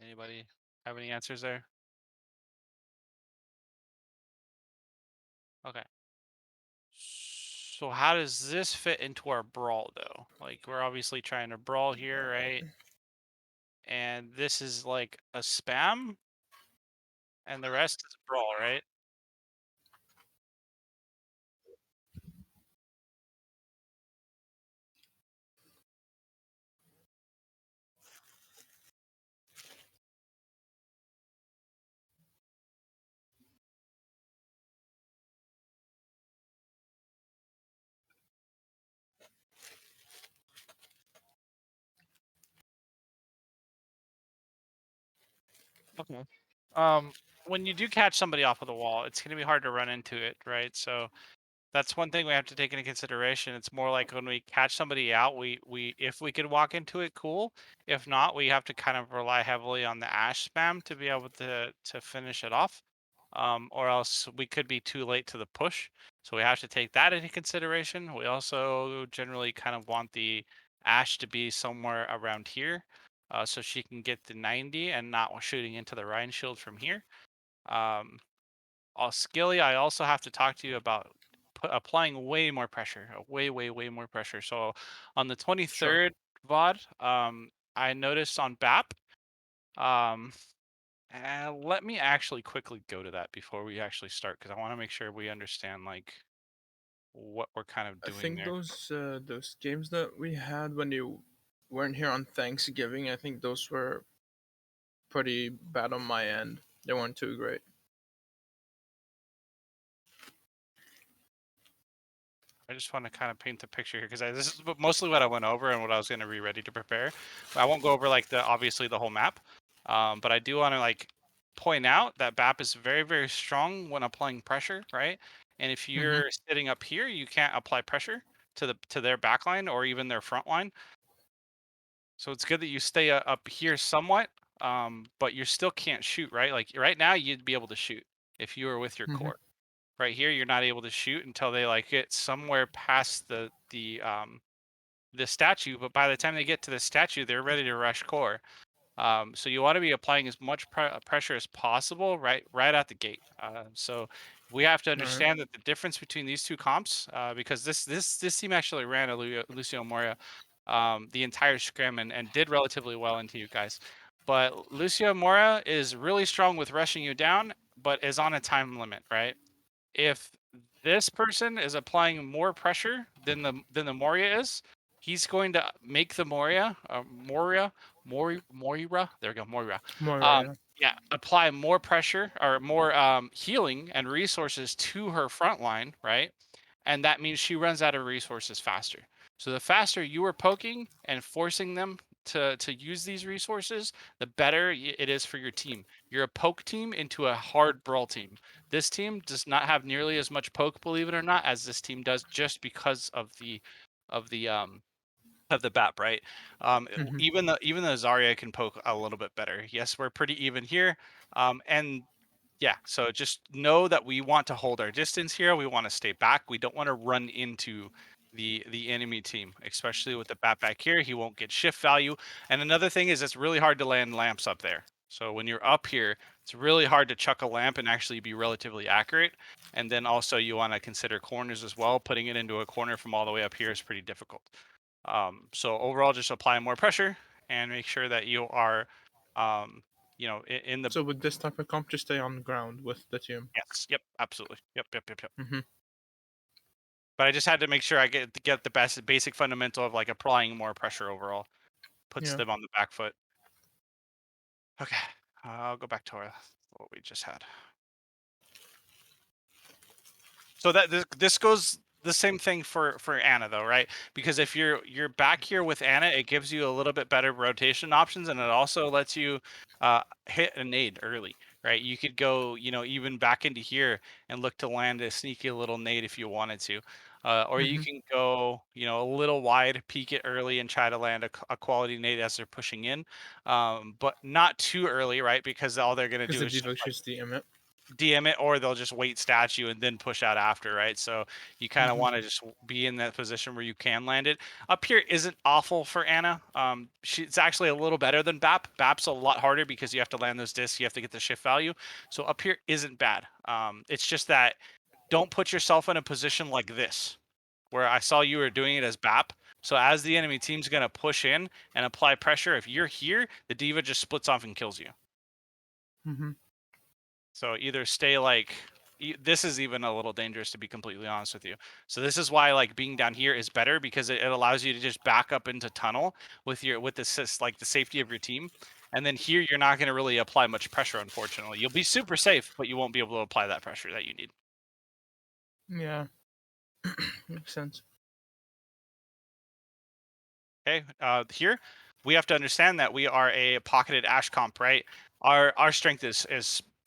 Anybody have any answers there? Okay. So how does this fit into our brawl though? Like we're obviously trying to brawl here, right? And this is like a spam and the rest is brawl, right? Okay. When you do catch somebody off of the wall, it's going to be hard to run into it, right? So that's one thing we have to take into consideration. It's more like when we catch somebody out, we if we could walk into it, cool. If not, we have to kind of rely heavily on the ash spam to be able to finish it off. Or else we could be too late to the push. So we have to take that into consideration. We also generally kind of want the ash to be somewhere around here, so she can get the 90 and not shooting into the Rhine shield from here. Um, Skilly, I also have to talk to you about applying way more pressure, way more pressure. So on the Sure. 23rd VOD, I noticed on BAP, um, let me actually quickly go to that before we actually start because I want to make sure we understand like what we're kind of I doing think there. those games that we had when you weren't here on Thanksgiving, I think those were pretty bad on my end. They weren't too great. I just want to kind of paint the picture here because this is mostly what I went over and what I was going to be ready to prepare. I won't go over like the obviously the whole map, but I do want to like point out that BAP is very strong when applying pressure, right? And if Mm-hmm. you're sitting up here, you can't apply pressure to their back line or even their front line. So it's good that you stay up here somewhat, but you still can't shoot, right? Like right now, you'd be able to shoot if you were with your Mm-hmm. core. Right here, you're not able to shoot until they like get somewhere past the statue. But by the time they get to the statue, they're ready to rush core. So you want to be applying as much pressure as possible right at the gate. So we have to All right. understand that the difference between these two comps, because this team actually ran a Lucio Moria the entire scrim and did relatively well into you guys. But Lucio Mora is really strong with rushing you down, but is on a time limit, right? If this person is applying more pressure than the Moria is, he's going to make the Moira. There we go, Moira. More, Um, yeah. yeah, apply more pressure or more healing and resources to her front line, right? And that means she runs out of resources faster. So the faster you are poking and forcing them to use these resources, the better it is for your team. You're a poke team into a hard brawl team. This team does not have nearly as much poke, believe it or not, as this team does, just because of the of the BAP, right? Mm-hmm. Even though Zarya can poke a little bit better. Yes, we're pretty even here, and yeah. So just know that we want to hold our distance here. We want to stay back. We don't want to run into the enemy team, especially with the bat back here. He won't get shift value. And another thing is it's really hard to land lamps up there. So when you're up here, it's really hard to chuck a lamp and actually be relatively accurate. And then also you want to consider corners as well. Putting it into a corner from all the way up here is pretty difficult. So overall, just apply more pressure and make sure that you are, um, in the So with this type of comp, just stay on the ground with the team. yes, yep, absolutely, yep. Mm-hmm. But I just had to make sure I get the best basic fundamental of like applying more pressure overall. Puts Yeah. them on the back foot. Okay, I'll go back to what we just had. So that this goes the same thing for Anna though, right? Because if you're back here with Anna, it gives you a little bit better rotation options, and it also lets you hit a nade early, right? You could go, even back into here and look to land a sneaky little nade if you wanted to, or you Mm-hmm. can go, a little wide, peek it early, and try to land a quality nade as they're pushing in, but not too early, right? Because all they're gonna Because do the is just D.Va shoots the emit. DM it, or they'll just wait statue and then push out after, right? So you kind of Hmm. want to just be in that position where you can land it. Up here isn't awful for Anna. It's actually a little better than Bap. Bap's a lot harder because you have to land those discs, you have to get the shift value. So up here isn't bad. It's just that don't put yourself in a position like this, where I saw you were doing it as Bap. So as the enemy team's gonna push in and apply pressure, if you're here, the diva just splits off and kills you. Hmm. So either stay like this is even a little dangerous, to be completely honest with you. So this is why like being down here is better, because it allows you to just back up into tunnel with like the safety of your team. And then here you're not going to really apply much pressure, unfortunately. You'll be super safe, but you won't be able to apply that pressure that you need. Yeah, makes sense. Okay, here we have to understand that we are a pocketed Ash comp, right? Our strength is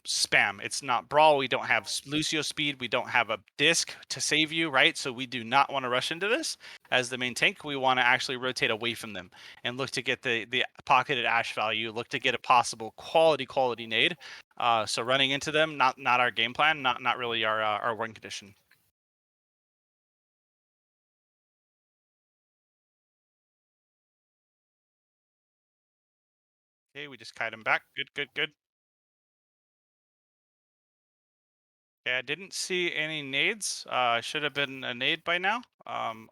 spam. It's not brawl. We don't have Lucio speed. We don't have a disc to save you, right? So we do not want to rush into this as the main tank. We want to actually rotate away from them and look to get the pocketed Ash value. Look to get a possible quality nade. So running into them, not our game plan. Not really our win condition. Okay, we just kite him back. Good. Okay, I didn't see any nades. Should have been a nade by now,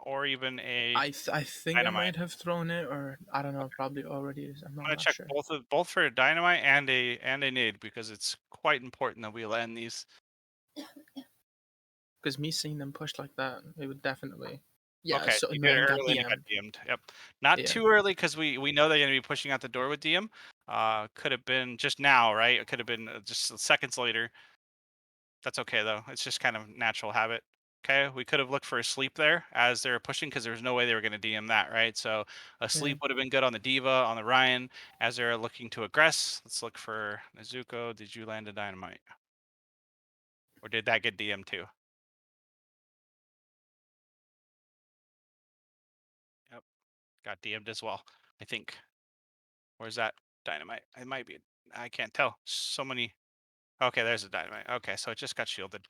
or even a I think I dynamite. might have thrown it, or I don't know. Probably already is. I'm I'm gonna not check sure. both for a dynamite and a nade, because it's quite important that we land these. Because me seeing them push like that, it would definitely. Yeah. Okay, So you did it man got early and it got DM'd. DM'd. Yep, not Yeah. too early because we know they're gonna be pushing out the door with DM. Could have been just now, right? It could have been just seconds later. That's okay though. It's just kind of natural habit. Okay, we could have looked for a sleep there as they were pushing, because there was no way they were going to DM that, right? So a Yeah. sleep would have been good on the Diva, on the Ryan, as they're looking to aggress. Let's look for Nezuko. Did you land a dynamite, or did that get DM too? Yep, got DM'd as well, I think. Where's that dynamite? It might be. I can't tell. So many. Okay, there's a dynamite. Okay, so it just got shielded.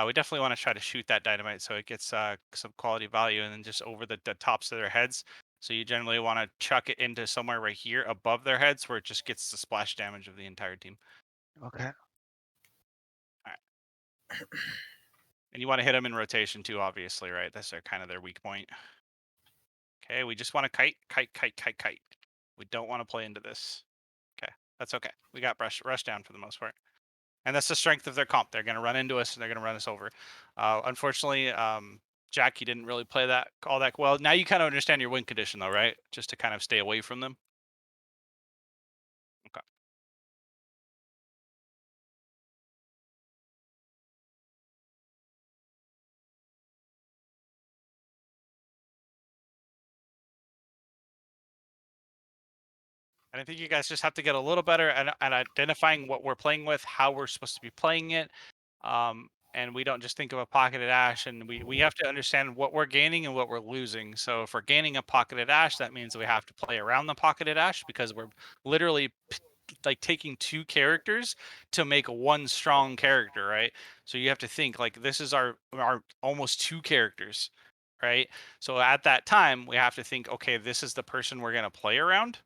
We definitely want to try to shoot that dynamite so it gets some quality value, and then just over the tops of their heads. So you generally want to chuck it into somewhere right here above their heads, where it just gets the splash damage of the entire team. Okay. All right. And you want to hit them in rotation too, obviously, right? That's their kind of their weak point. Okay, we just want to kite. We don't want to play into this. Okay, that's okay. We got rush down for the most part. And that's the strength of their comp. They're going to run into us and they're going to run us over. Unfortunately, Jackie didn't really play that all that well. Now you kind of understand your win condition, though, right? Just to kind of stay away from them. Okay. And I think you guys just have to get a little better at identifying what we're playing with, how we're supposed to be playing it. And we don't just think of a pocketed ash, and we have to understand what we're gaining and what we're losing. So if we're gaining a pocketed ash, that means we have to play around the pocketed ash, because we're literally like taking two characters to make one strong character, right? So you have to think like this is our almost two characters, right? So at that time we have to think, okay, this is the person we're going to play around,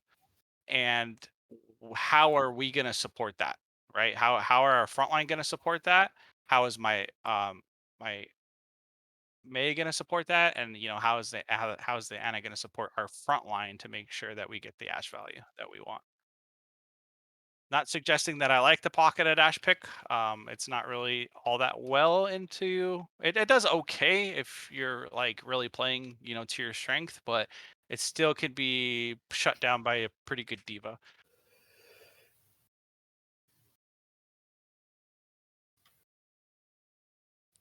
and how are we going to support that, right? How are our frontline going to support that? How is my May going to support that? And how is the Anna going to support our frontline to make sure that we get the Ash value that we want? Not suggesting that I like the pocketed Ash pick. It's not really all that well into it. It does okay if you're like really playing, to your strength, but it still could be shut down by a pretty good diva.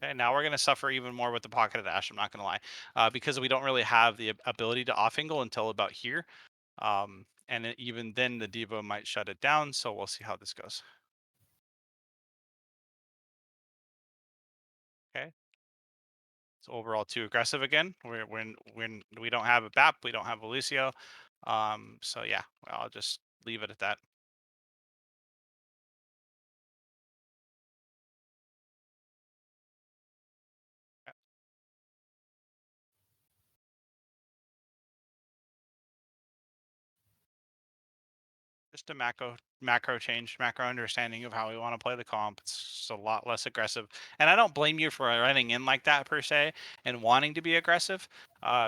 Okay, now we're going to suffer even more with the pocketed Ash. I'm not going to lie, because we don't really have the ability to off angle until about here. And even then, the diva might shut it down. So we'll see how this goes. Okay. So overall, too aggressive again. When we don't have a BAP, we don't have a Lucio. So yeah, well, I'll just leave it at that. just a macro change, macro understanding of how we want to play the comp. It's just a lot less aggressive, and I don't blame you for running in like that per se and wanting to be aggressive,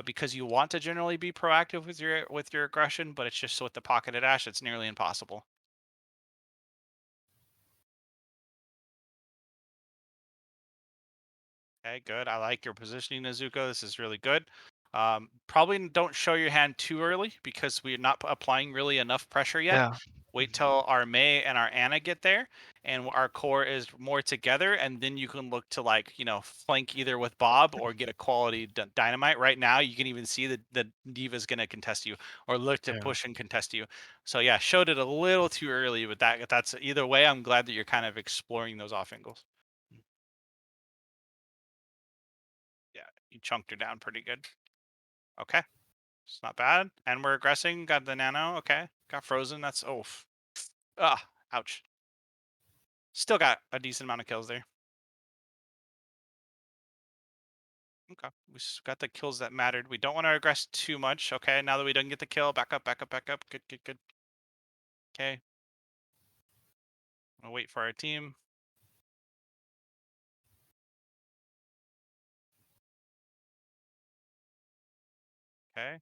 because you want to generally be proactive with your aggression, but it's just with the pocketed ash, it's nearly impossible. Okay, good. I like your positioning, Nezuko. This is really good. Probably don't show your hand too early because we're not applying really enough pressure yet. Yeah. Wait Mhm. till our May and our Anna get there, and our core is more together, and then you can look to like flank either with Bob or get a quality dynamite. Right now, you can even see that the Diva's gonna contest you or look to Yeah. push and contest you. So yeah, showed it a little too early, but that's either way. I'm glad that you're kind of exploring those off angles. Yeah, you chunked her down pretty good. Okay. It's not bad. And we're aggressing. Got the nano. Okay. Got frozen. That's ah, ouch. Still got a decent amount of kills there. Okay. Got the kills that mattered. We don't want to aggress too much. Okay. Now that we didn't get the kill, back up, back up, back up. Good, good, good. Okay. I'll wait for our team. Okay.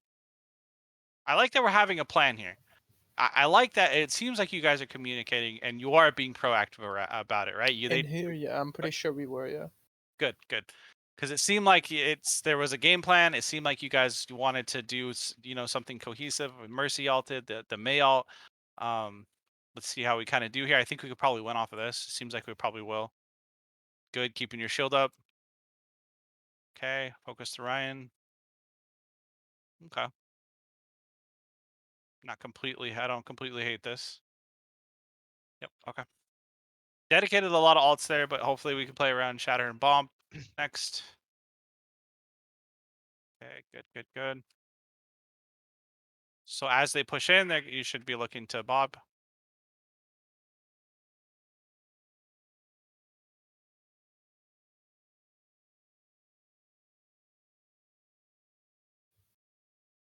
I like that we're having a plan here. I like that. It seems like you guys are communicating and you are being proactive about it, right? In here, yeah, I'm pretty sure we were, yeah. Good, good. Because it seemed like there was a game plan. It seemed like you guys wanted to do something cohesive. With Mercy alted the May alt. Um, let's see how we kind of do here. I think we could probably win off of this. It seems like we probably will. Good, keeping your shield up. Okay, focus to Ryan. Okay, not completely. I don't completely hate this. Yep. Okay. Dedicated a lot of alts there, but hopefully we can play around Shatter and Bomb next. Okay, good, good, good. So as they push in, there you should be looking to Bob.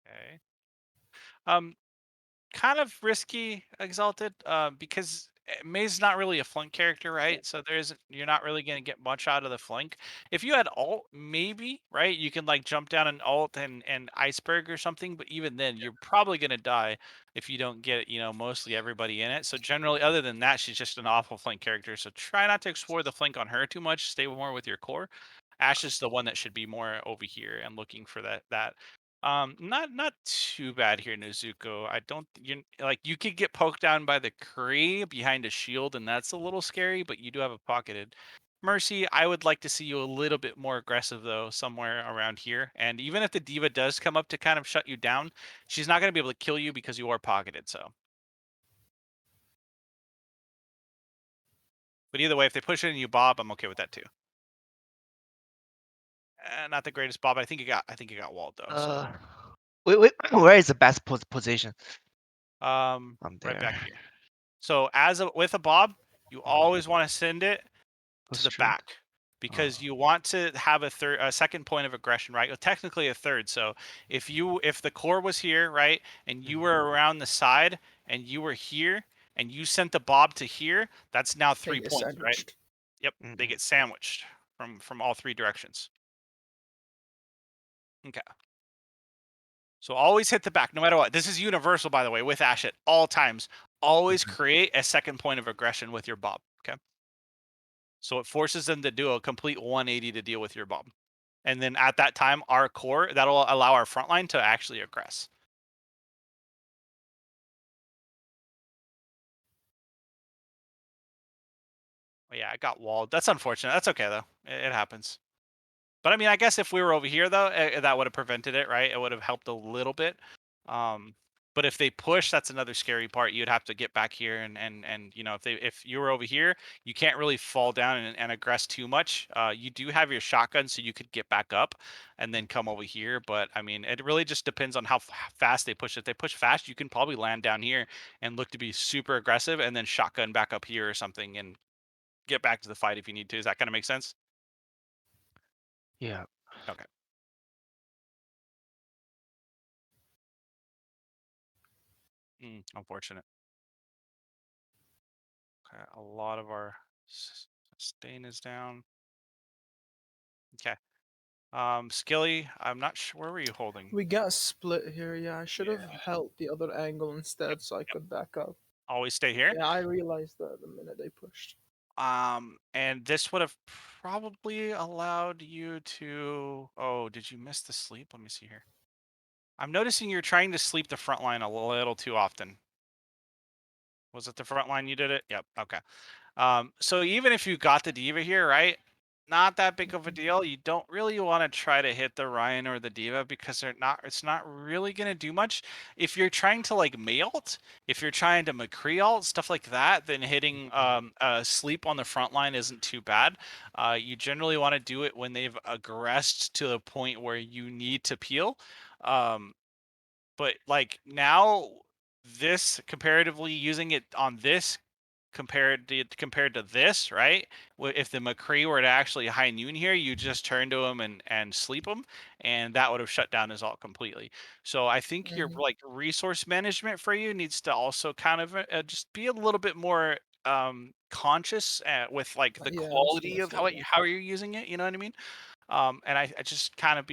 Okay. Um, kind of risky exalted, because May's not really a flank character, right? So you're not really going to get much out of the flank. If you had alt, maybe, right, you can like jump down an alt and iceberg or something, but even then you're probably going to die if you don't get mostly everybody in it. So generally, other than that, she's just an awful flank character, so try not to explore the flank on her too much. Stay more with your core. Ash is the one that should be more over here and looking for that. Not too bad here, Nezuko. I don't you like you could get poked down by the Kree behind a shield, and that's a little scary, but you do have a pocketed. Mercy, I would like to see you a little bit more aggressive though, somewhere around here. And even if the Diva does come up to kind of shut you down, she's not gonna be able to kill you because you are pocketed, so. But either way, if they push it in you, Bob, I'm okay with that too. Not the greatest Bob. I think you got walled though, so Uh, wait, where is the best position? I'm right there. back here. So with a Bob, you Mhm. always want to send it to What's the true? back because Oh. you want to have a second point of aggression, right? Well, technically a third. So if the core was here, right, and you Mhm. were around the side and you were here and you sent the Bob to here, that's now They 3 get points, right? sandwiched. Yep, they Mhm. get sandwiched from all three directions. Okay. So always hit the back, no matter what. This is universal, by the way, with Ash at all times. Always Mhm. create a second point of aggression with your Bob. Okay. So it forces them to do a complete 180 to deal with your Bob. And then at that time, our core, that'll allow our front line to actually aggress. Yeah, I got walled. That's unfortunate. That's okay though. It happens. But I mean, I guess if we were over here though, that would have prevented it, right? It would have helped a little bit. Um, but if they push, that's another scary part. You'd have to get back here and if you were over here, you can't really fall down and aggress too much. You do have your shotgun, so you could get back up and then come over here. But I mean, it really just depends on how fast they push. If they push fast, you can probably land down here and look to be super aggressive, and then shotgun back up here or something and get back to the fight if you need to. Does that kind of make sense? Yeah. Okay. Unfortunate. Okay, a lot of our sustain is down. Okay. Skilly, I'm not sure. Where were you holding? We got split here. Yeah, I should have held the other angle instead so I could back up. Always stay here. Yeah, I realized that the minute they pushed. And this would have probably allowed you to. Oh, did you miss the sleep? Let me see here. I'm noticing you're trying to sleep the front line a little too often. Was it the front line you did it? Yep. Okay. So even if you got the diva here, right? Not that big of a deal. You don't really want to try to hit the Ryan or the diva because it's not really going to do much. If you're trying to like Mayalt, if you're trying to McCree alt, stuff like that, then hitting sleep on the front line isn't too bad. You generally want to do it when they've aggressed to the point where you need to peel. But like now, this comparatively using it on this compared to this, right? If the McCree were to actually high noon here, you just turn to him and sleep him, and that would have shut down his ult completely. So I think your like resource management for you needs to also kind of just be a little bit more conscious with like the quality of how you're using it. You know what I mean? And I just kind of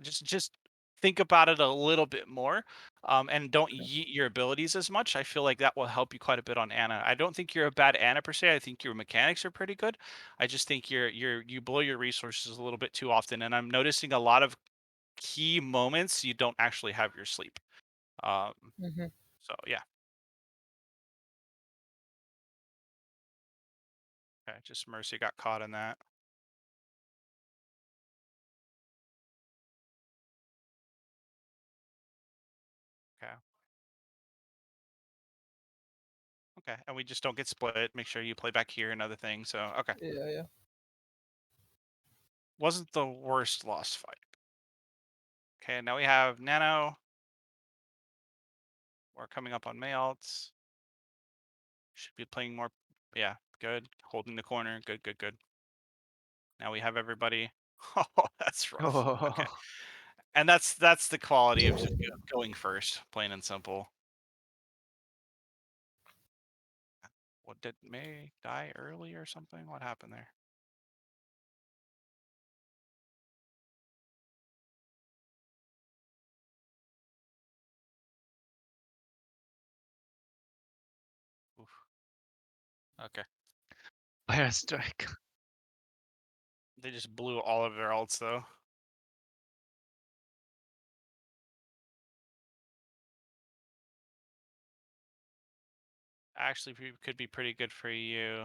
just think about it a little bit more, and don't yeet your abilities as much. I feel like that will help you quite a bit on Ana. I don't think you're a bad Ana per se. I think your mechanics are pretty good. I just think you blow your resources a little bit too often, and I'm noticing a lot of key moments you don't actually have your sleep. So yeah. Okay, just Mercy got caught in that. Okay. Okay, and we just don't get split. Make sure you play back here and other things. So okay. Yeah. Wasn't the worst lost fight. Okay, now we have Nano. We're coming up on Mayalts. Should be playing more. Yeah, good. Holding the corner. Good. Now we have everybody. Oh, that's rough. Okay. And that's the quality of just going first, plain and simple. What, did May die early or something? What happened there? Oof. Okay. Fire strike. They just blew all of their ults though. Actually, could be pretty good for you.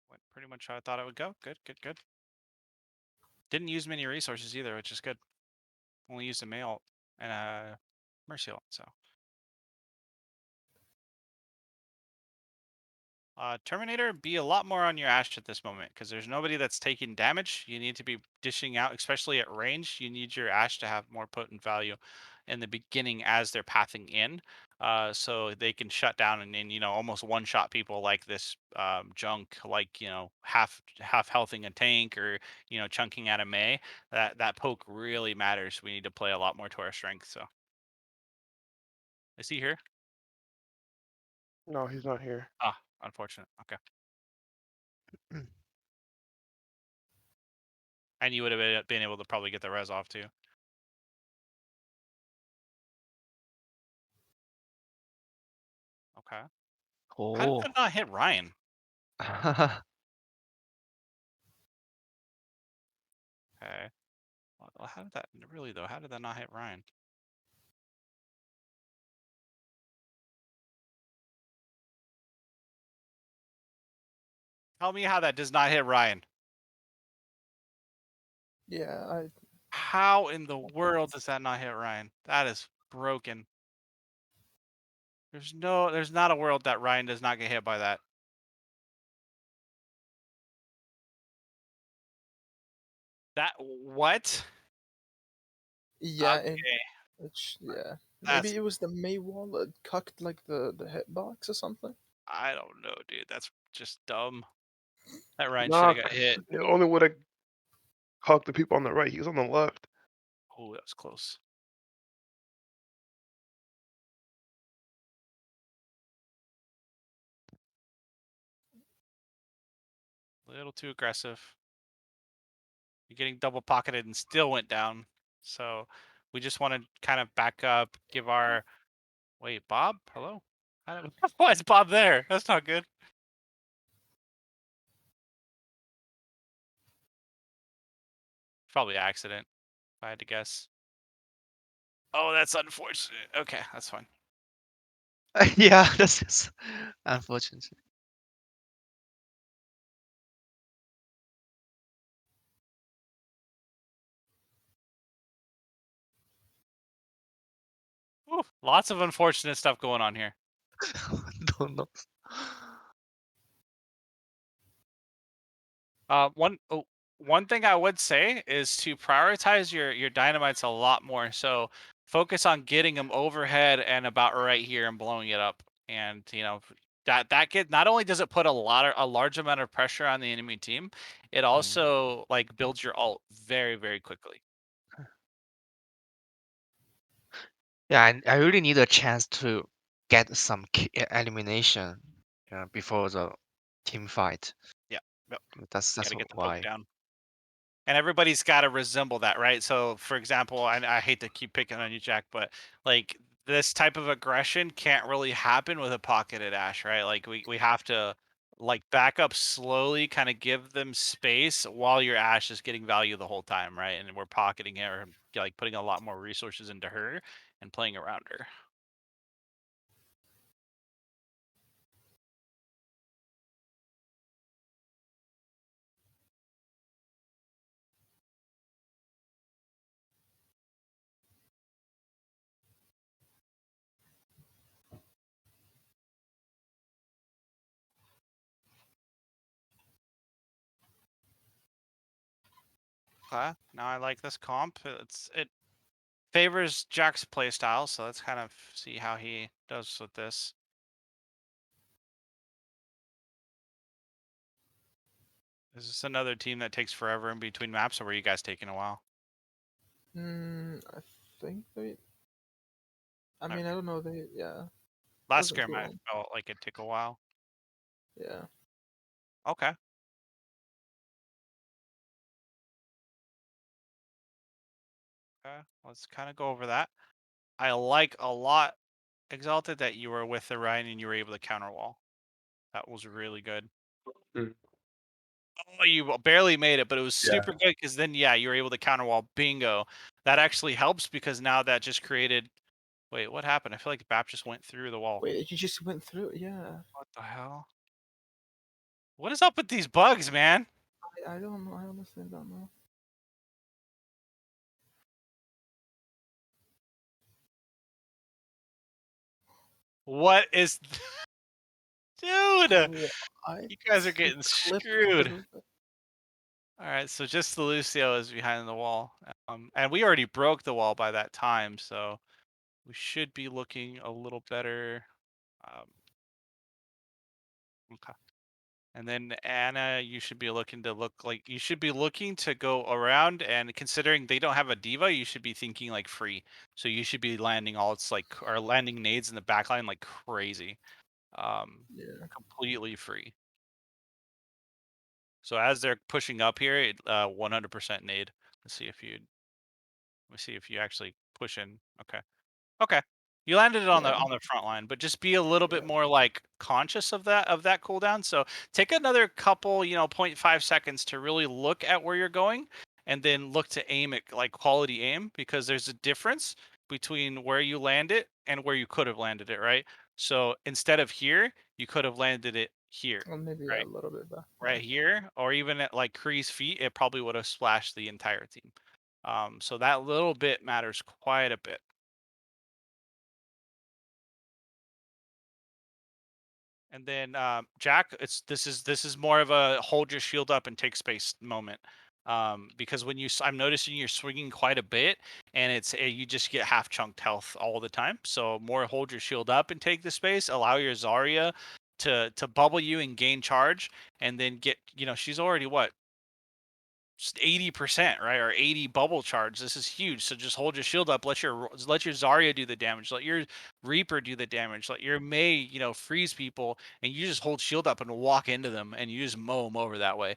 Went pretty much how I thought it would go. Good. Didn't use many resources either, which is good. Only used a May and a Mercy ult, so. Terminator, be a lot more on your Ashe at this moment because there's nobody that's taking damage. You need to be dishing out, especially at range. You need your Ashe to have more potent value in the beginning as they're pathing in, so they can shut down and almost one-shot people like this junk, like half healthing a tank or chunking at a May. That poke really matters. We need to play a lot more to our strength. So, is he here? No, he's not here. Ah, unfortunate. Okay. And you would have been able to probably get the res off too. Okay. How did Oh. that not hit Ryan? Okay. Well, how did that really though? How did that not hit Ryan? Tell me how that does not hit Ryan. Yeah, How in the world does that not hit Ryan? That is broken. There's not a world that Ryan does not get hit by that. That what? Yeah, Okay. yeah. That's Maybe it was the May wall that cucked like the hitbox or something. I don't know, dude. That's just dumb. That Ryan should Nah, have got hit. it only would have caught the people on the right. He was on the left. Oh, that was close. A little too aggressive. You're getting double pocketed and still went down. So we just want to kind of back up, give our. Wait, Bob? Hello? I don't... Why is Bob there? That's not good. Probably accident, if I had to guess. Oh, that's unfortunate. Okay, that's fine. Yeah, that's just unfortunate. Whew, lots of unfortunate stuff going on here. Don't know. One thing I would say is to prioritize your dynamites a lot more. So focus on getting them overhead and about right here and blowing it up. And that get not only does it put a large amount of pressure on the enemy team, it also like builds your ult very, very quickly. Yeah, I really need a chance to get some elimination before the team fight. Yeah, yep. That's Gotta get the poke why. down. And everybody's got to resemble that, right? So, for example, I hate to keep picking on you, Jack, but like this type of aggression can't really happen with a pocketed Ash, right? Like we have to like back up slowly, kind of give them space while your Ash is getting value the whole time, right? And we're pocketing her, like putting a lot more resources into her and playing around her. Okay, now I like this comp. It favors Jack's playstyle, so let's kind of see how he does with this. Is this another team that takes forever in between maps, or were you guys taking a while? I think they. I mean, Okay. I don't know. Yeah. Last Wasn't scrim, too I long. felt like it took a while. Yeah. Okay. Okay. Let's kind of go over that. I like a lot, Exalted, that you were with the Ryan and you were able to counter wall. That was really good. Mm. Oh, you barely made it, but it was Yeah. super good because then, yeah, you were able to counter wall. Bingo. That actually helps because now that just created. Wait, what happened? I feel like BAP just went through the wall. Wait, you just went through? Yeah. What the hell? What is up with these bugs, man? I don't know. I honestly don't know. What is. Dude! I You guys are getting clipped screwed. because of it. All right, so just the Lucio is behind the wall. And we already broke the wall by that time, so we should be looking a little better. Okay. And then Anna, you should be looking to go around, and considering they don't have a diva, you should be thinking like free. So you should be landing or landing nades in the backline like crazy. Yeah. Completely free. So as they're pushing up here, 100% nade. Let me see if you actually push in. Okay. Okay. You landed it on Yeah. the front line, but just be a little bit Yeah. more like conscious of that cooldown. So take another couple, 0.5 seconds to really look at where you're going and then look to aim at like quality aim, because there's a difference between where you land it and where you could have landed it, right? So instead of here, you could have landed it here, Well, maybe right? a little bit back. Right here, or even at like Kree's feet, it probably would have splashed the entire team. So that little bit matters quite a bit. And then Jack, this is more of a hold your shield up and take space moment, because when I'm noticing you're swinging quite a bit, and you just get half chunked health all the time. So more hold your shield up and take the space. Allow your Zarya to bubble you and gain charge, and then get, she's already what, 80%, right? Or 80 bubble charge. This is huge. So just hold your shield up. Let your Zarya do the damage. Let your Reaper do the damage. Let your Mei, freeze people, and you just hold shield up and walk into them, and you just mow them over that way.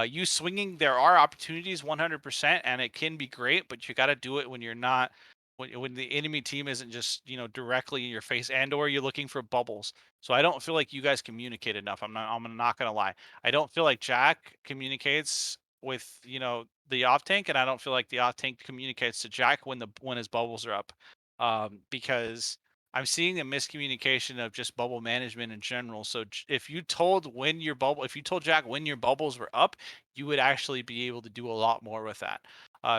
You swinging, there are opportunities 100%, and it can be great, but you got to do it when you're not. When the enemy team isn't just directly in your face, and/or you're looking for bubbles. So I don't feel like you guys communicate enough. I'm not gonna lie. I don't feel like Jack communicates with the off tank, and I don't feel like the off tank communicates to Jack when his bubbles are up, because I'm seeing a miscommunication of just bubble management in general. So if you told Jack when your bubbles were up, you would actually be able to do a lot more with that.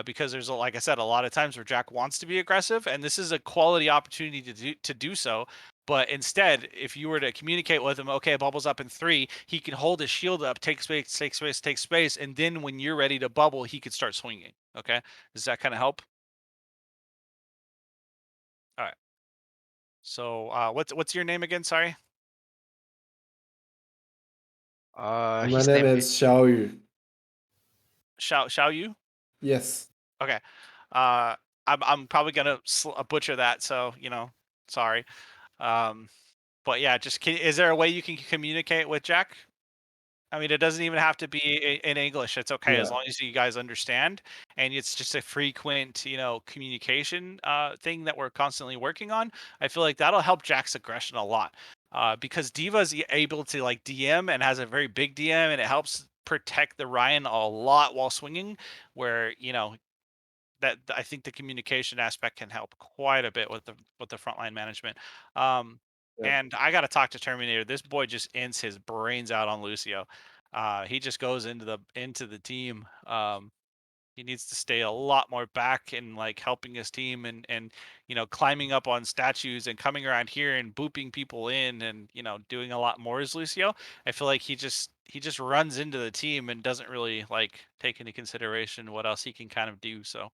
Because there's like I said, a lot of times where Jack wants to be aggressive, and this is a quality opportunity to do so. But instead, if you were to communicate with him, okay, bubbles up in 3, he can hold his shield up, take space, take space, take space, and then when you're ready to bubble, he could start swinging. Okay, does that kind of help? All right. So, what's your name again? Sorry. My His name name is Xiao Yu. Xiao Yu. Yes. Okay. Uh, I'm probably gonna butcher that, so sorry. But yeah, is there a way you can communicate with Jack? I mean, it doesn't even have to be in English. It's okay as Yeah. long as you guys understand, and it's just a frequent, communication thing that we're constantly working on. I feel like that'll help Jack's aggression a lot, because Diva's able to like DM and has a very big DM, and it helps protect the Ryan a lot while swinging. Where that I think the communication aspect can help quite a bit with the frontline management. Um, Yeah. and I got to talk to Terminator. This boy just ends his brains out on Lucio. He just goes into the team. He needs to stay a lot more back and like helping his team, and climbing up on statues and coming around here and booping people in, and doing a lot more as Lucio. I feel like he just runs into the team and doesn't really like take into consideration what else he can kind of do. So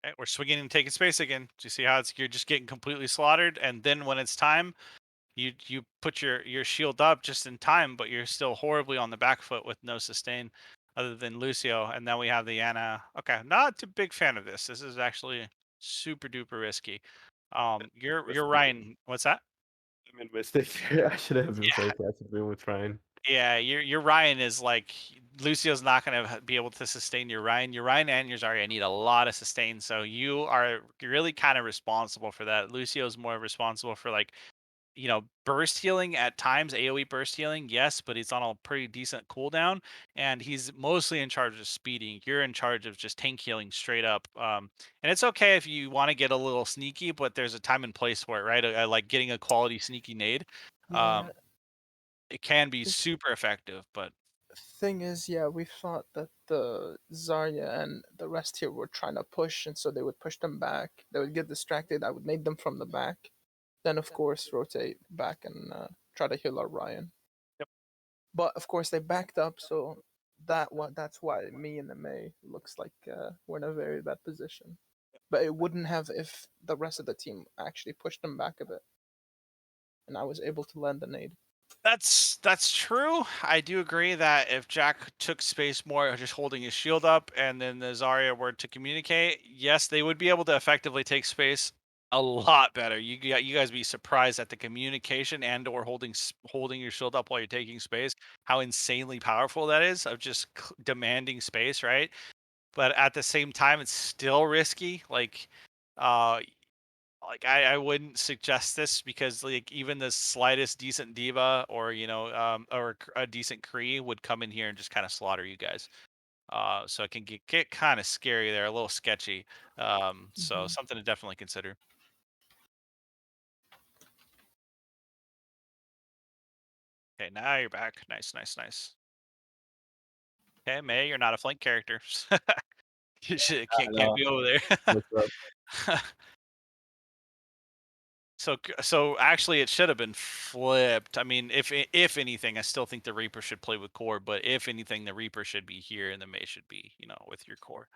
okay, we're swinging and taking space again. Do you see how you're just getting completely slaughtered, and then when it's time, you put your shield up just in time, but you're still horribly on the back foot with no sustain, other than Lucio, and then we have the Ana. Okay, not a big fan of this. This is actually super duper risky. You're Ryan. What's that? I made a mistake here. I should have been flanking. I should have been with Ryan. Yeah, your Ryan is like Lucio's not going to be able to sustain your Ryan. Your Ryan and your Zarya need a lot of sustain, so you're really kind of responsible for that. Lucio's more responsible for like burst healing at times, AoE burst healing, yes, but he's on a pretty decent cooldown, and he's mostly in charge of speeding. You're in charge of just tank healing straight up. And it's okay if you want to get a little sneaky, but there's a time and place for it, right? Like getting a quality sneaky nade. Yeah. It can be This super effective, but thing is, yeah, we thought that the Zarya and the rest here were trying to push, and so they would push them back. They would get distracted. I would nade them from the back. Then, of course, rotate back and try to heal our Ryan. Yep. But of course, they backed up, so that's why me and the Mei looks like we're in a very bad position. But it wouldn't have if the rest of the team actually pushed them back a bit, and I was able to land the nade. that's true. I do agree that if Jack took space more, just holding his shield up, and then the Zarya were to communicate, yes, they would be able to effectively take space a lot better. You guys be surprised at the communication and/or holding your shield up while you're taking space. How insanely powerful that is of just demanding space, right? But at the same time, it's still risky. Uh, I wouldn't suggest this, because like even the slightest decent diva, or a decent Kree would come in here and just kind of slaughter you guys. So it can get kind of scary there, a little sketchy. So something to definitely consider. Okay, now you're back. Nice, nice, nice. Okay, Mei, you're not a flank character. Shit, I can't know. be over there. What's up? So actually, it should have been flipped. I mean, if anything, I still think the Reaper should play with core, but if anything, the Reaper should be here and the Mei should be, with your core.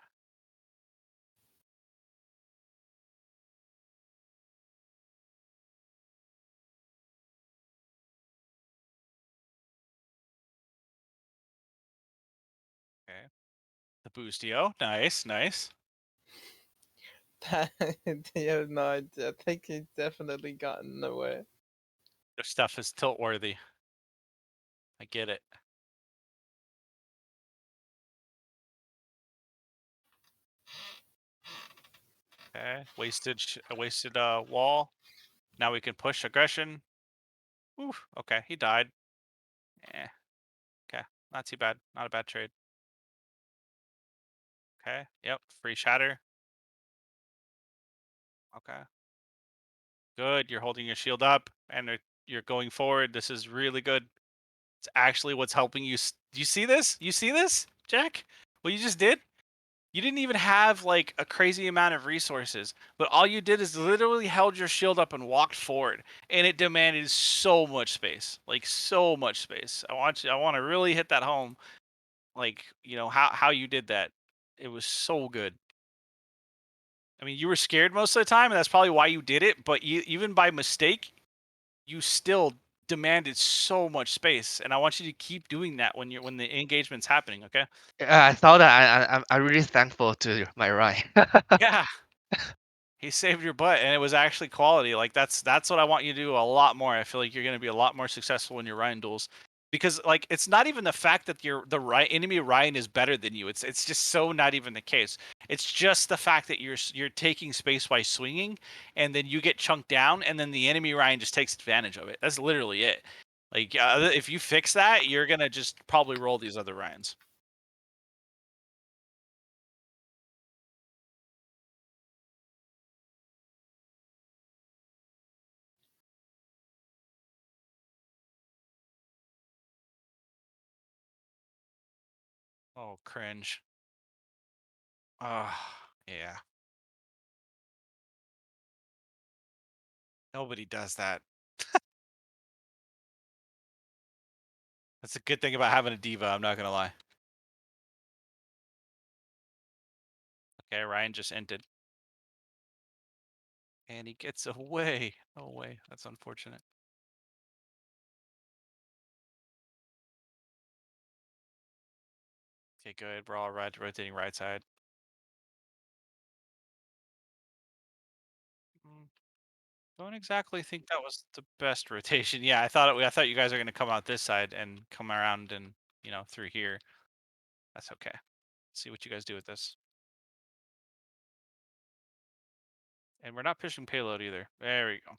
Okay. The boostio, nice. Yeah, no, I think he definitely got in the way. Their stuff is tilt worthy. I get it. Okay, wasted wall. Now we can push aggression. Oof. Okay, he died. Okay, not too bad. Not a bad trade. Okay. Yep. Free shatter. Okay. Good. You're holding your shield up and you're going forward. This is really good. It's actually what's helping you. Do you see this? You see this, Jack? What you just did? You didn't even have like a crazy amount of resources, but all you did is literally held your shield up and walked forward, and it demanded so much space, like so much space. I want to really hit that home, like how you did that. It was so good. I mean, you were scared most of the time, and that's probably why you did it. But even by mistake, you still demanded so much space, and I want you to keep doing that when the engagement's happening. Okay? I thought that I'm really thankful to my Ryan. Yeah. He saved your butt, and it was actually quality. Like that's what I want you to do a lot more. I feel like you're going to be a lot more successful in your Ryan duels, because like it's not even the fact that enemy Ryan is better than you. It's just so not even the case. It's just the fact that you're taking space by swinging, and then you get chunked down, and then the enemy Ryan just takes advantage of it. That's literally it. Like if you fix that, you're gonna just probably roll these other Ryans. Oh, cringe. Yeah. Nobody does that. That's a good thing about having a diva, I'm not gonna lie. Okay, Ryan just ended. And he gets away. Away. That's unfortunate. Okay, good. We're all rotating right side. Don't exactly think that was the best rotation. Yeah, I thought you guys are gonna come out this side and come around and through here. That's okay. Let's see what you guys do with this. And we're not pushing payload either. There we go.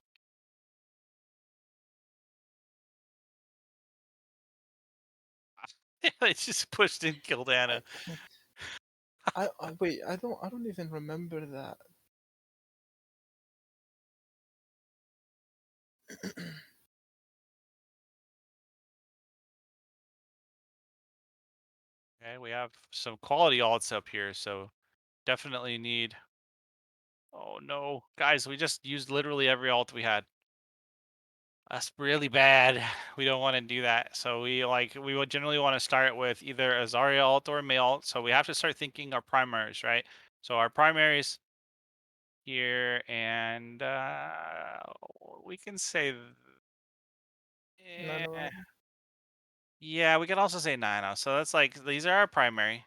It's just pushed in Kildana. I wait. I don't even remember that. Okay, we have some quality alts up here, so definitely need. Oh no, guys, we just used literally every alt we had. That's really bad. We don't want to do that. So we would generally want to start with either a Zarya alt or a Mei alt. So we have to start thinking our primaries, right? So our primaries here, and we can say, None of eh, them. yeah, we could also say Nano. So that's like these are our primary,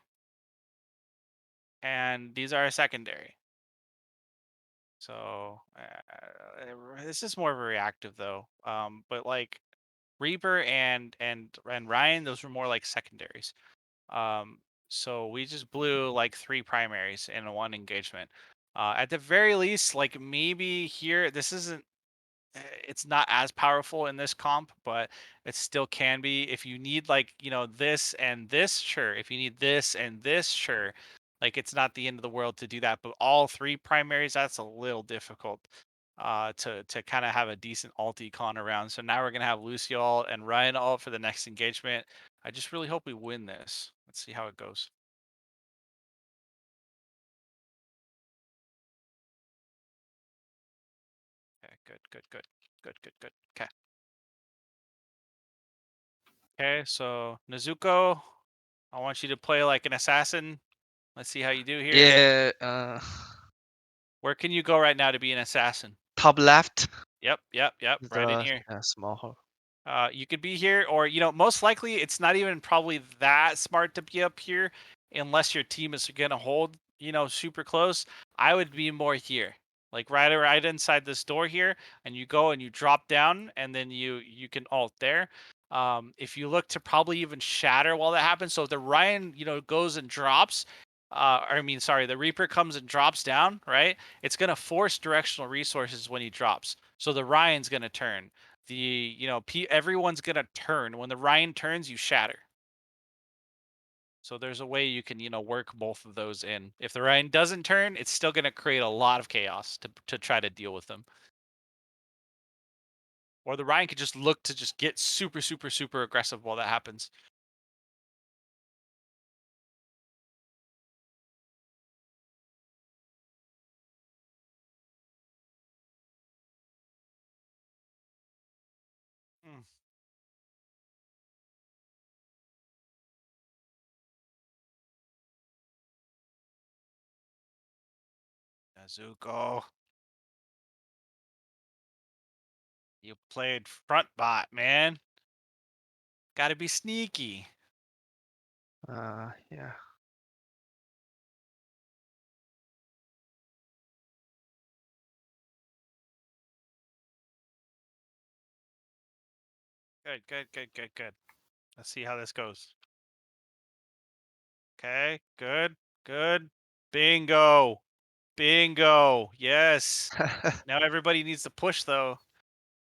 and these are our secondary. So this is more of a reactive though. But like Reaper and Ryan, those were more like secondaries. Um, so we just blew like 3 primaries in one engagement. At the very least, like maybe here, this isn't. It's not as powerful in this comp, but it still can be. If you need like this and this, sure. If you need this and this, sure. Like it's not the end of the world to do that. But all 3 primaries, that's a little difficult. To kind of have a decent alt econ around. So now we're gonna have Lucy alt and Ryan alt for the next engagement. I just really hope we win this. Let's see how it goes. Good. Okay. Okay, so Nezuko, I want you to play like an assassin. Let's see how you do here. Yeah. Where can you go right now to be an assassin? Top left. Yep. Right in here. Small hole. You could be here, or most likely it's not even probably that smart to be up here, unless your team is gonna hold, super close. I would be more here, like right inside this door here, and you go and you drop down, and then you can ult there. If you look to probably even shatter while that happens, so if the Ryan goes and drops, the Reaper comes and drops down, right? It's gonna force directional resources when he drops, so the Ryan's gonna turn. Everyone's gonna turn. When the Ryan turns, you shatter. So there's a way you can work both of those in. If the Ryan doesn't turn, it's still gonna create a lot of chaos to try to deal with them. Or the Ryan could just look to just get super aggressive while that happens. Mm. Nezuko, you played front bot, man. Gotta be sneaky. Yeah. Good. Let's see how this goes. Okay, good. Bingo. Yes. Now everybody needs to push though.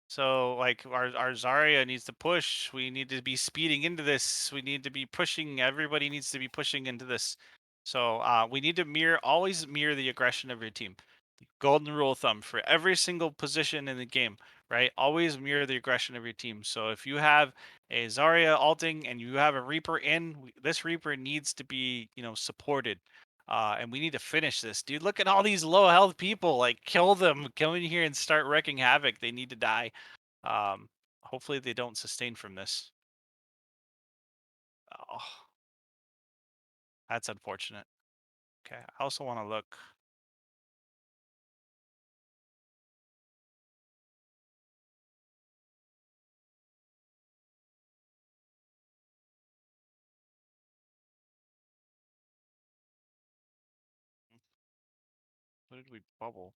So like our Zarya needs to push. We need to be speeding into this. We need to be pushing. Everybody needs to be pushing into this. So we need to always mirror the aggression of your team. Golden rule of thumb for every single position in the game, right? Always mirror the aggression of your team. So if you have a Zarya alting and you have a Reaper in, this Reaper needs to be, supported. And we need to finish this, dude. Look at all these low health people. Like, kill them. Come in here and start wreaking havoc. They need to die. Hopefully they don't sustain from this. Oh, that's unfortunate. Okay, I also want to look. What did we bubble?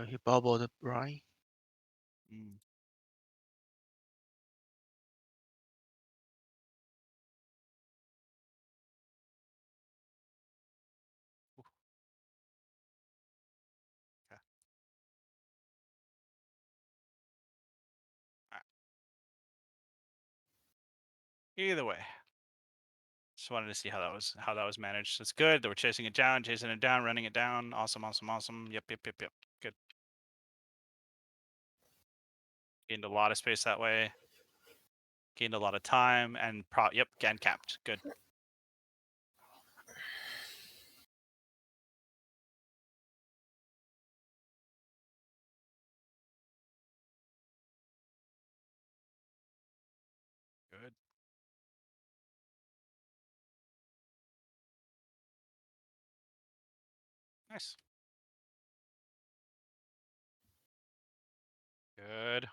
He bubbled right. Mm. Okay. All right. Either way, just wanted to see how that was managed. It's good. They were chasing it down, running it down. Awesome. Yep. Good. Gained a lot of space that way. Gained a lot of time and and capped. Good. Good. Nice. Good.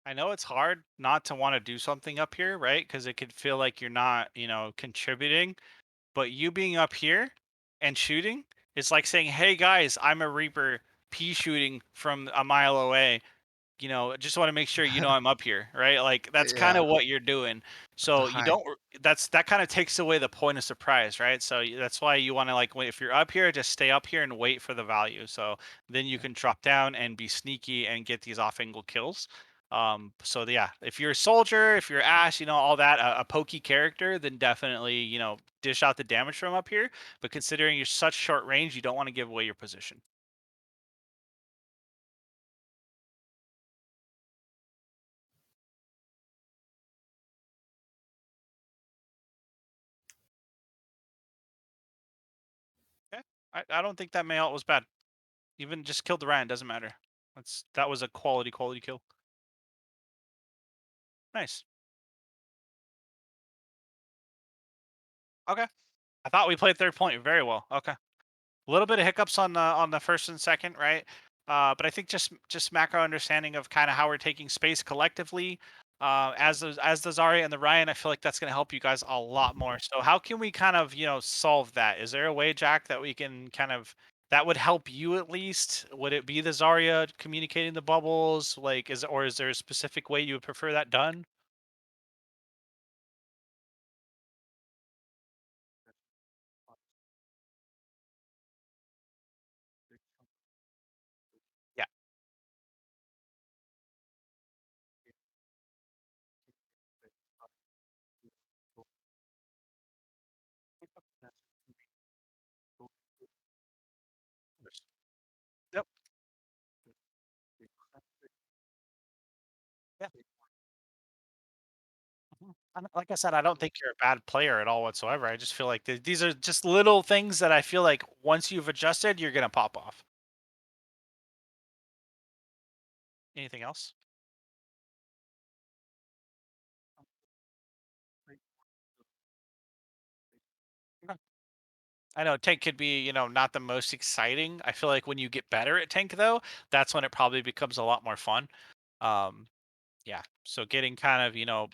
I know it's hard not to want to do something up here, right? Because it could feel like you're not, contributing. But you being up here and shooting, it's like saying, "Hey guys, I'm a Reaper P shooting from a mile away. Just want to make sure I'm up here," right? Like that's kind Yeah. of what you're doing. The So you high. don't. That kind of takes away the point of surprise, right? So that's why you want to if you're up here, just stay up here and wait for the value. So then you can drop down and be sneaky and get these off-angle kills. So yeah, if you're a soldier, if you're Ash, all that, a pokey character, then definitely, dish out the damage from up here. But considering you're such short range, you don't want to give away your position. I don't think that May ult was bad. Even just killed the Ryan, doesn't matter. That was a quality kill. Nice. Okay. I thought we played third point very well. Okay. A little bit of hiccups on the first and second, right? But I think just macro understanding of kind of how we're taking space collectively. As the Zarya and the Ryan, I feel like that's going to help you guys a lot more. So how can we kind of solve that? Is there a way, Jack, that we can kind of that would help you at least? Would it be the Zarya communicating the bubbles? Like, is there a specific way you would prefer that done? Yeah. Yep. Yeah. Like I said, I don't think you're a bad player at all whatsoever. I just feel like these are just little things that I feel like once you've adjusted, you're gonna pop off. Anything else? Okay. I know tank could be, not the most exciting. I feel like when you get better at tank though, that's when it probably becomes a lot more fun. Um, yeah. So getting kind of,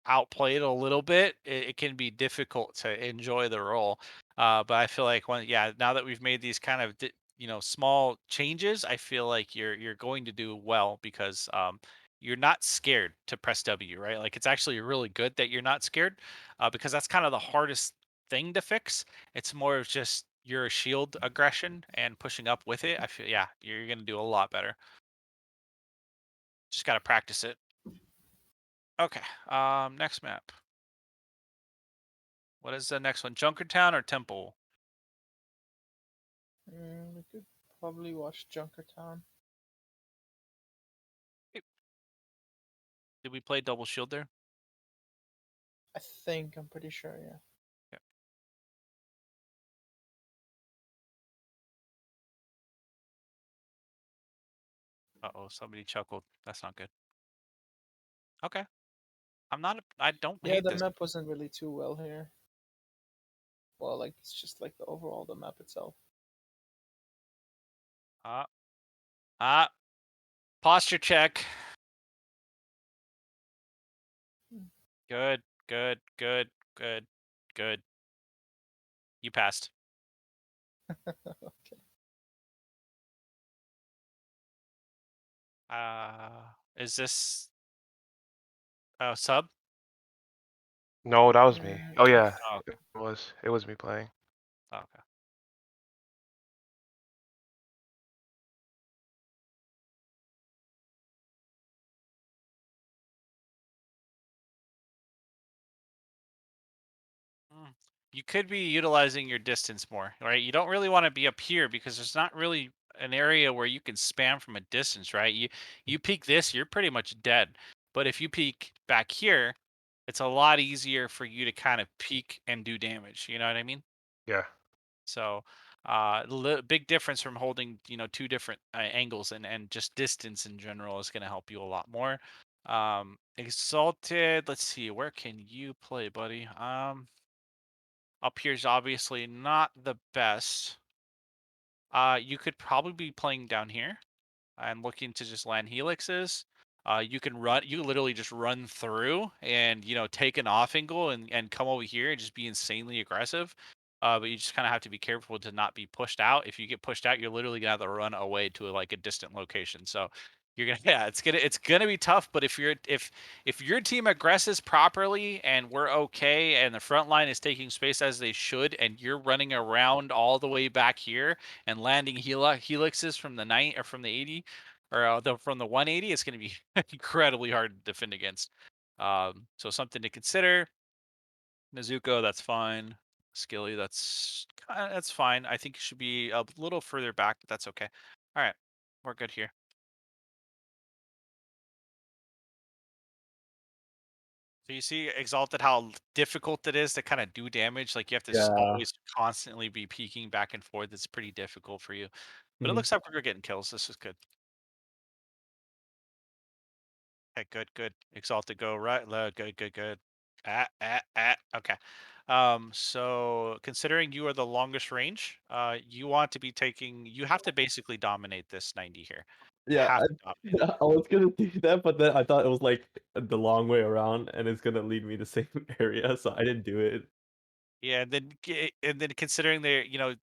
outplayed a little bit, it can be difficult to enjoy the role. But I feel like now that we've made these kind of small changes, I feel like you're going to do well because you're not scared to press W, right? Like it's actually really good that you're not scared because that's kind of the hardest thing to fix. It's more of just your shield aggression and pushing up with it. I feel you're gonna do a lot better. Just gotta practice it. Okay. Next map. What is the next one? Junkertown or Temple? We could probably watch Junkertown. Did we play double shield there? I'm pretty sure, yeah. Yeah. Uh-oh, somebody chuckled. That's not good. Okay. I don't Yeah, hate the this. map wasn't really too well here. Well, like it's just like the map itself. Ah. Posture check. Good, good, good, good, good. You passed. Okay. Is this sub? No, that was me. Oh I yeah, Oh, okay. it was me playing. Oh, okay. Mm. You could be utilizing your distance more, right? You don't really want to be up here because there's not really an area where you can spam from a distance, right? You peek this, you're pretty much dead. But if you peek back here, it's a lot easier for you to kind of peek and do damage. You know what I mean? Yeah. So, big difference from holding, two different angles and just distance in general is going to help you a lot more. Exalted. Let's see, where can you play, buddy? Up here's obviously not the best. You could probably be playing down here and looking to just land helixes. You can run. You literally just run through and take an off angle and come over here and just be insanely aggressive. But you just kind of have to be careful to not be pushed out. If you get pushed out, you're literally gonna have to run away to like a distant location. So you're gonna it's gonna be tough. But if your team aggresses properly and we're okay and the front line is taking space as they should and you're running around all the way back here and landing helixes from the 90 or from the 80 or from the 180, it's going to be incredibly hard to defend against. So something to consider. Nezuko, that's fine. Skilly, that's fine. I think it should be a little further back, but that's okay. All right, we're good here. So you see Exalted how difficult it is to kind of do damage. Like you have to Yeah. always constantly be peeking back and forth. It's pretty difficult for you. But it Mhm. looks like we're getting kills. This is good. Okay, good. Exalted go right. Good. Okay. So considering you are the longest range, you want to be taking. You have to basically dominate this 90 here. You Yeah, have to dominate it. I was gonna do that, but then I thought it was like the long way around, and it's gonna lead me to the same area, so I didn't do it. Yeah, and then considering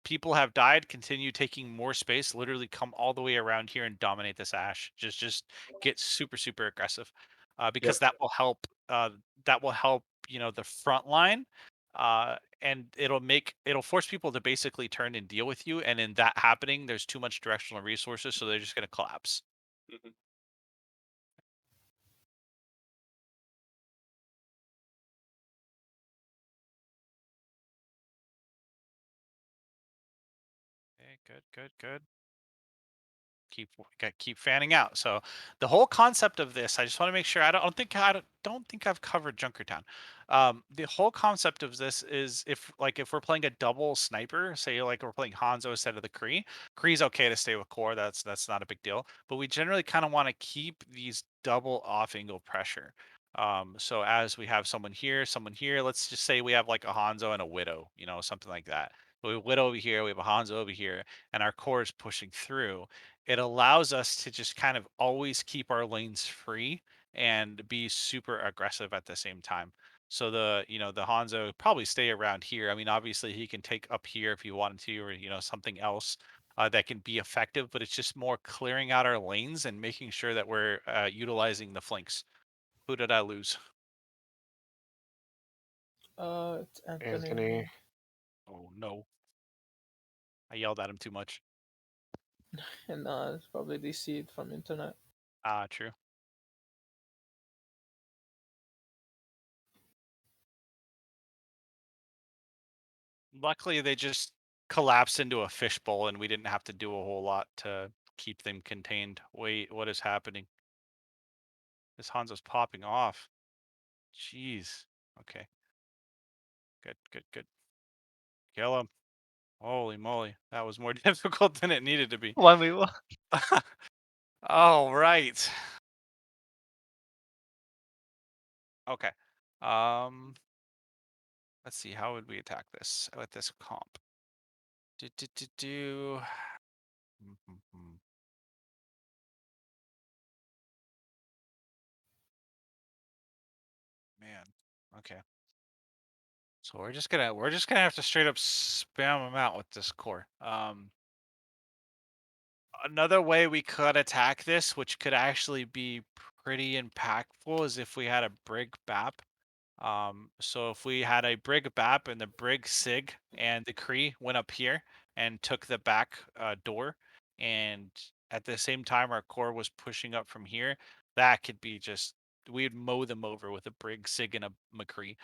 people have died, continue taking more space. Literally come all the way around here and dominate this Ash. Just get super aggressive, because Yep. that will help. That will help the front line, and it'll force people to basically turn and deal with you. And in that happening, there's too much directional resources, so they're just gonna collapse. Okay, good. Keep fanning out. So the whole concept of this, I just want to make sure don't think I've covered Junkertown. The whole concept of this is if we're playing a double sniper, say like we're playing Hanzo instead of the Kree. Kree's okay to stay with core. That's not a big deal. But we generally kind of want to keep these double off angle pressure. So as we have someone here, let's just say we have like a Hanzo and a Widow, something like that. We have a Widow over here, we have a Hanzo over here, and our core is pushing through. It allows us to just kind of always keep our lanes free and be super aggressive at the same time. So the Hanzo probably stay around here. I mean, obviously he can take up here if he wanted to, or something else that can be effective. But it's just more clearing out our lanes and making sure that we're utilizing the flanks. Who did I lose? It's Anthony. Anthony. Oh no, I yelled at him too much. And it's probably DC'd from internet. Ah, true. Luckily, they just collapsed into a fishbowl, and we didn't have to do a whole lot to keep them contained. Wait, what is happening? This Hanzo's popping off. Jeez. Okay. Good. Kill him. Holy moly. That was more difficult than it needed to be. 1v1. All right. Okay. Let's see. How would we attack this with this comp? Do. Man. Okay. So we're just gonna have to straight up spam them out with this core. Another way we could attack this, which could actually be pretty impactful, is if we had a Brig BAP. So if we had a Brig BAP and the Brig SIG and the Kree went up here and took the back door, and at the same time our core was pushing up from here, that could be just we'd mow them over with a Brig SIG and a McCree.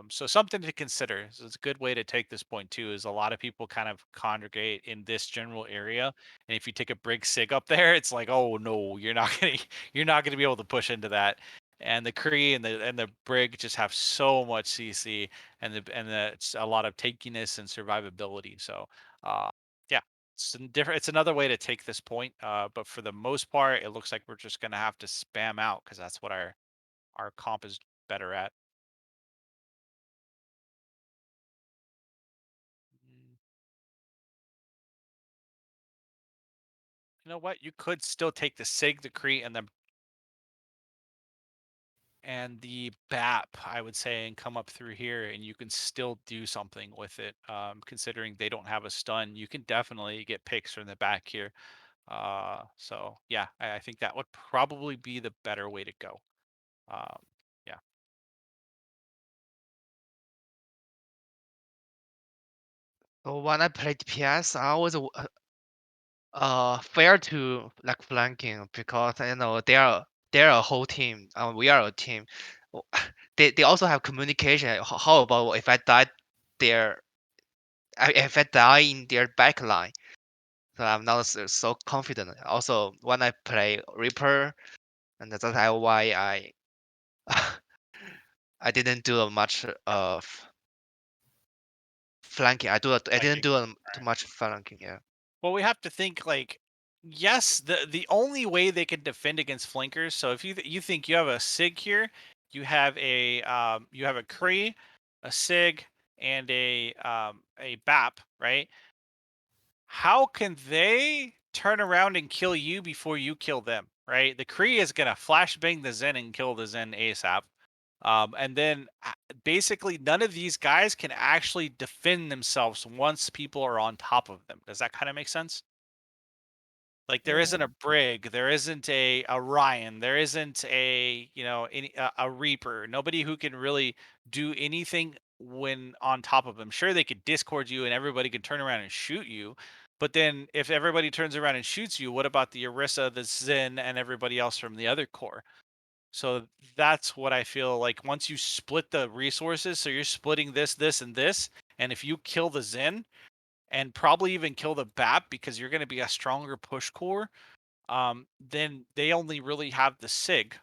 So something to consider. So it's a good way to take this point too. Is a lot of people kind of congregate in this general area, and if you take a Brig SIG up there, it's like, oh no, you're not gonna be able to push into that. And the Kree and the Brig just have so much CC it's a lot of takiness and survivability. So uh, yeah, it's another way to take this point. But for the most part, it looks like we're just gonna have to spam out because that's what our comp is better at. Mm, You know what? You could still take the Sig, the Kree, and the BAP, I would say, and come up through here, and you can still do something with it. Considering they don't have a stun, you can definitely get picks from the back here. So yeah, I think that would probably be the better way to go. Um, yeah. So when I played PS, I always fair to like flanking because they're a whole team and we are a team. They also have communication. How about if I die there? If I die in their backline, so I'm not so confident. Also, when I play Reaper, and that's why I I didn't do much of flanking. I didn't do too much flanking. Yeah. Well, we have to think like, yes, the only way they can defend against flankers. So if you think you have a Sig here, you have a Kree, a Sig, and a BAP, right? How can they turn around and kill you before you kill them, right? The Kree is gonna flashbang the Zen and kill the Zen ASAP. And then basically none of these guys can actually defend themselves once people are on top of them. Does that kind of make sense? Like there isn't a Brig, there isn't a Ryan, there isn't a a Reaper. Nobody who can really do anything when on top of them. Sure, they could Discord you and everybody could turn around and shoot you, but then if everybody turns around and shoots you, what about the Orisa, the Zen, and everybody else from the other core? So that's what I feel like. Once you split the resources, so you're splitting this, this, and this, and if you kill the Zen and probably even kill the BAP because you're going to be a stronger push core, then they only really have the Sig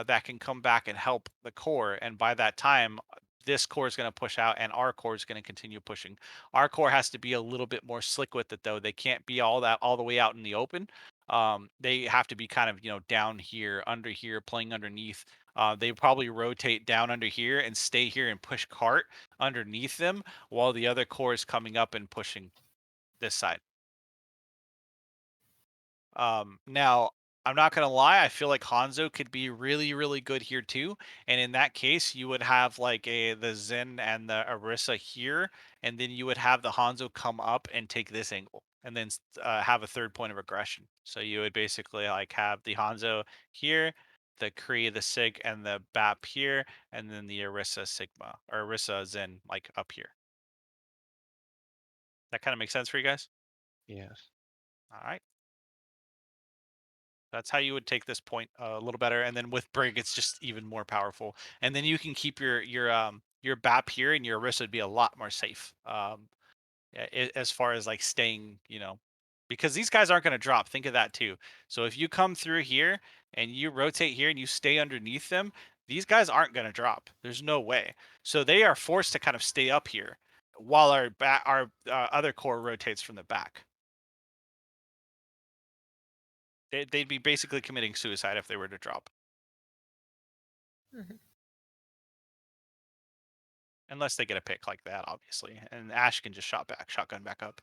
that can come back and help the core. And by that time, this core is going to push out and our core is going to continue pushing. Our core has to be a little bit more slick with it, though. They can't be all the way out in the open. They have to be kind of, down here, under here, playing underneath. They probably rotate down under here and stay here and push cart underneath them while the other core is coming up and pushing this side. Now I'm not gonna lie, I feel like Hanzo could be really, really good here too. And in that case, you would have like the Zen and the Orisa here, and then you would have the Hanzo come up and take this angle, and then have a third point of aggression. So you would basically like have the Hanzo here, the Kree, the Sig, and the BAP here, and then the Orisa Sigma or Orisa Zen like up here. That kind of makes sense for you guys? Yes. All right. That's how you would take this point a little better, and then with Brig, it's just even more powerful. And then you can keep your BAP here, and your Orisa would be a lot more safe. As far as like staying, because these guys aren't going to drop. Think of that too. So if you come through here and you rotate here and you stay underneath them, these guys aren't going to drop. There's no way. So they are forced to kind of stay up here while our other core rotates from the back. They'd be basically committing suicide if they were to drop. Mhm. Unless they get a pick like that, obviously. And Ash can just shotgun back up.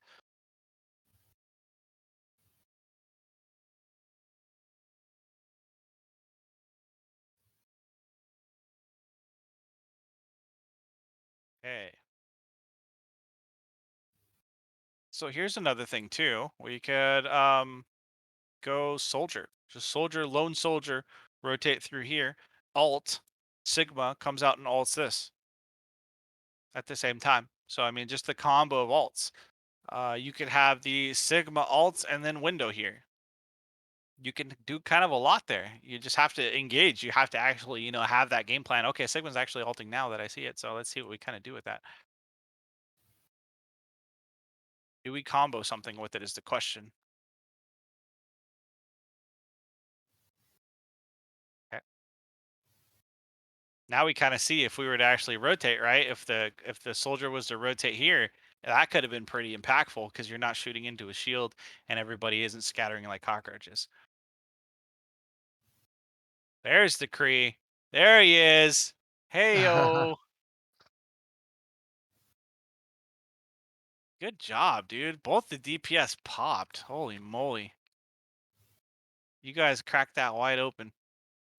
Okay. So here's another thing too. We could go soldier. Just lone soldier, rotate through here. Alt, Sigma comes out and alts this at the same time. So I mean just the combo of alts. You could have the Sigma alts and then window here. You can do kind of a lot there. You just have to engage. You have to actually, have that game plan. Okay, Sigma's actually alting now that I see it. So let's see what we kind of do with that. Do we combo something with it is the question. Okay. Now we kind of see if we were to actually rotate, right? If the soldier was to rotate here, that could have been pretty impactful because you're not shooting into a shield and everybody isn't scattering like cockroaches. There's the Kree. There he is. Hey yo. Good job, dude. Both the DPS popped. Holy moly. You guys cracked that wide open.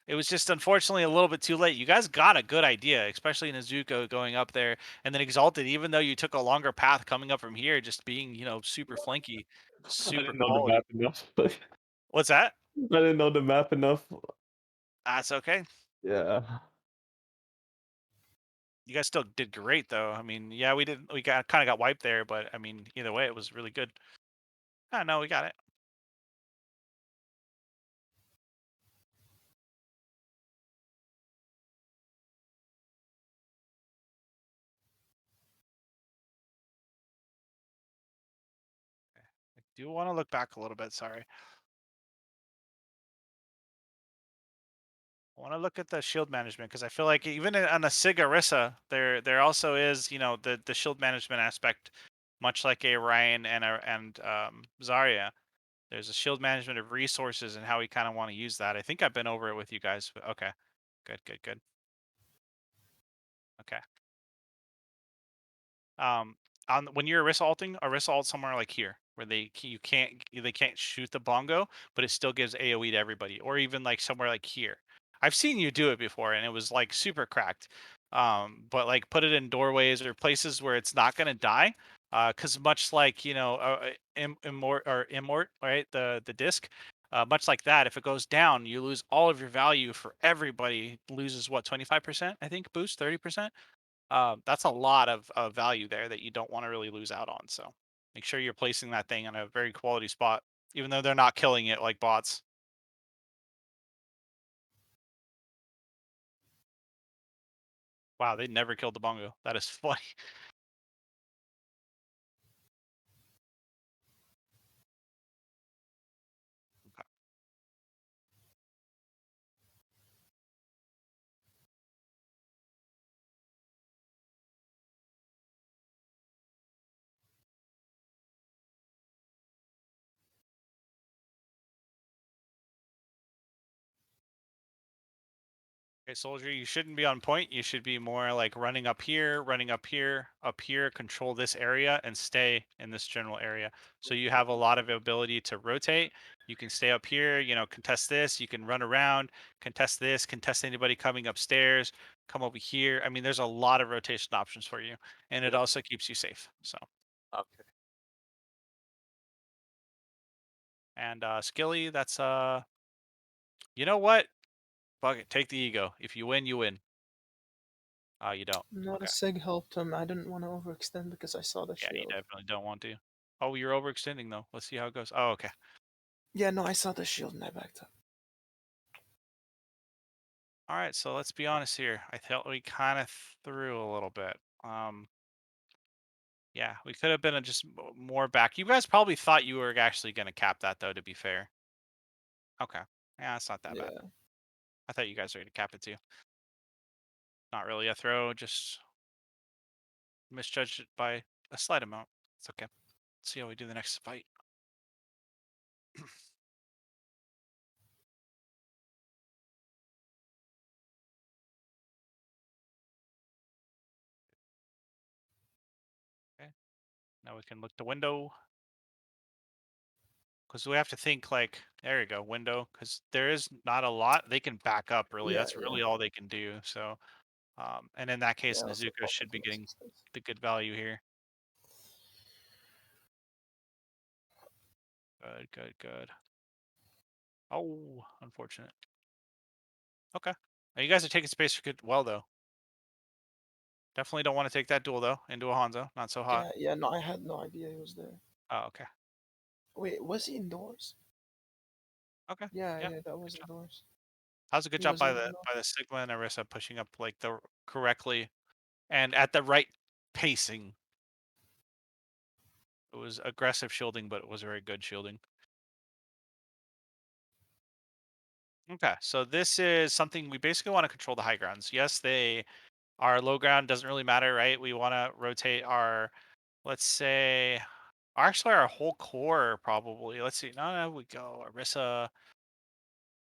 It was just unfortunately a little bit too late. You guys got a good idea, especially Nezuko going up there, and then Exalted, even though you took a longer path coming up from here, just being, super flanky, I super didn't know the quality. map enough. What's that? I didn't know the map enough. That's okay. Yeah. You guys still did great though. I mean, yeah, we kind of got wiped there, but I mean, either way, it was really good. I know we got it. I do want to look back a little bit. Sorry. I want to look at the shield management because I feel like even on a Sig Orisa, there also is the shield management aspect, much like a Ryan and Zarya. There's a shield management of resources and how we kind of want to use that. I think I've been over it with you guys. But okay, good. Okay. On when you're Orisa alt somewhere like here where they can't shoot the bongo, but it still gives AoE to everybody, or even like somewhere like here. I've seen you do it before, and it was like super cracked. But like put it in doorways or places where it's not gonna die, because much like Immort, right? The disc. Much like that, if it goes down, you lose all of your value for everybody. Loses what 25%, I think, boost 30%. That's a lot of value there that you don't want to really lose out on. So make sure you're placing that thing in a very quality spot, even though they're not killing it like bots. Wow, they never killed the bongo. That is funny. Okay, soldier, you shouldn't be on point. You should be more like running up here, up here, control this area, and stay in this general area. So you have a lot of ability to rotate. You can stay up here, contest this. You can run around, contest this, contest anybody coming upstairs, come over here. I mean, there's a lot of rotation options for you, and it also keeps you safe. So, Okay. and Skilly, that's you know what? Fuck it, take the ego. If you win, you win. You don't. Not Okay. a Sig helped him. I didn't want to overextend because I saw the Yeah, you shield. definitely don't want to. Oh, you're overextending though. Let's see how it goes. Oh, okay. Yeah, no, I saw the shield and I backed up. All right, so let's be honest here. I felt we kind of threw a little bit. Yeah, we could have been just more back. You guys probably thought you were actually going to cap that though, to be fair. Okay. Yeah, it's not that bad. Yeah. I thought you guys were going to cap it too. Not really a throw, just misjudged it by a slight amount. It's okay. Let's see how we do the next fight. Okay. Now we can look the window. Because we have to think like, there you go, window. Because there is not a lot. They can back up, really. Yeah, That's really all they can do. So, and in that case, Yeah, also Nezuko pop should be into getting assistance. the good value here. Good. Oh, unfortunate. Okay. Now you guys are taking space for good. Well, though. Definitely don't want to take that duel, though, into a Hanzo. Not so hot. Yeah, no, I had no idea he was there. Oh, okay. Wait, was he indoors? Okay. Yeah, Yeah, that was good job. indoors. That was a good He job was by in the the Sigma and Orisa pushing up like the correctly and at the right pacing. It was aggressive shielding, but it was very good shielding. Okay, so this is something we basically want to control the high grounds. Yes, our low ground doesn't really matter, right? We want to rotate our, let's say, actually our whole core probably. Let's see. No, we go Orisa.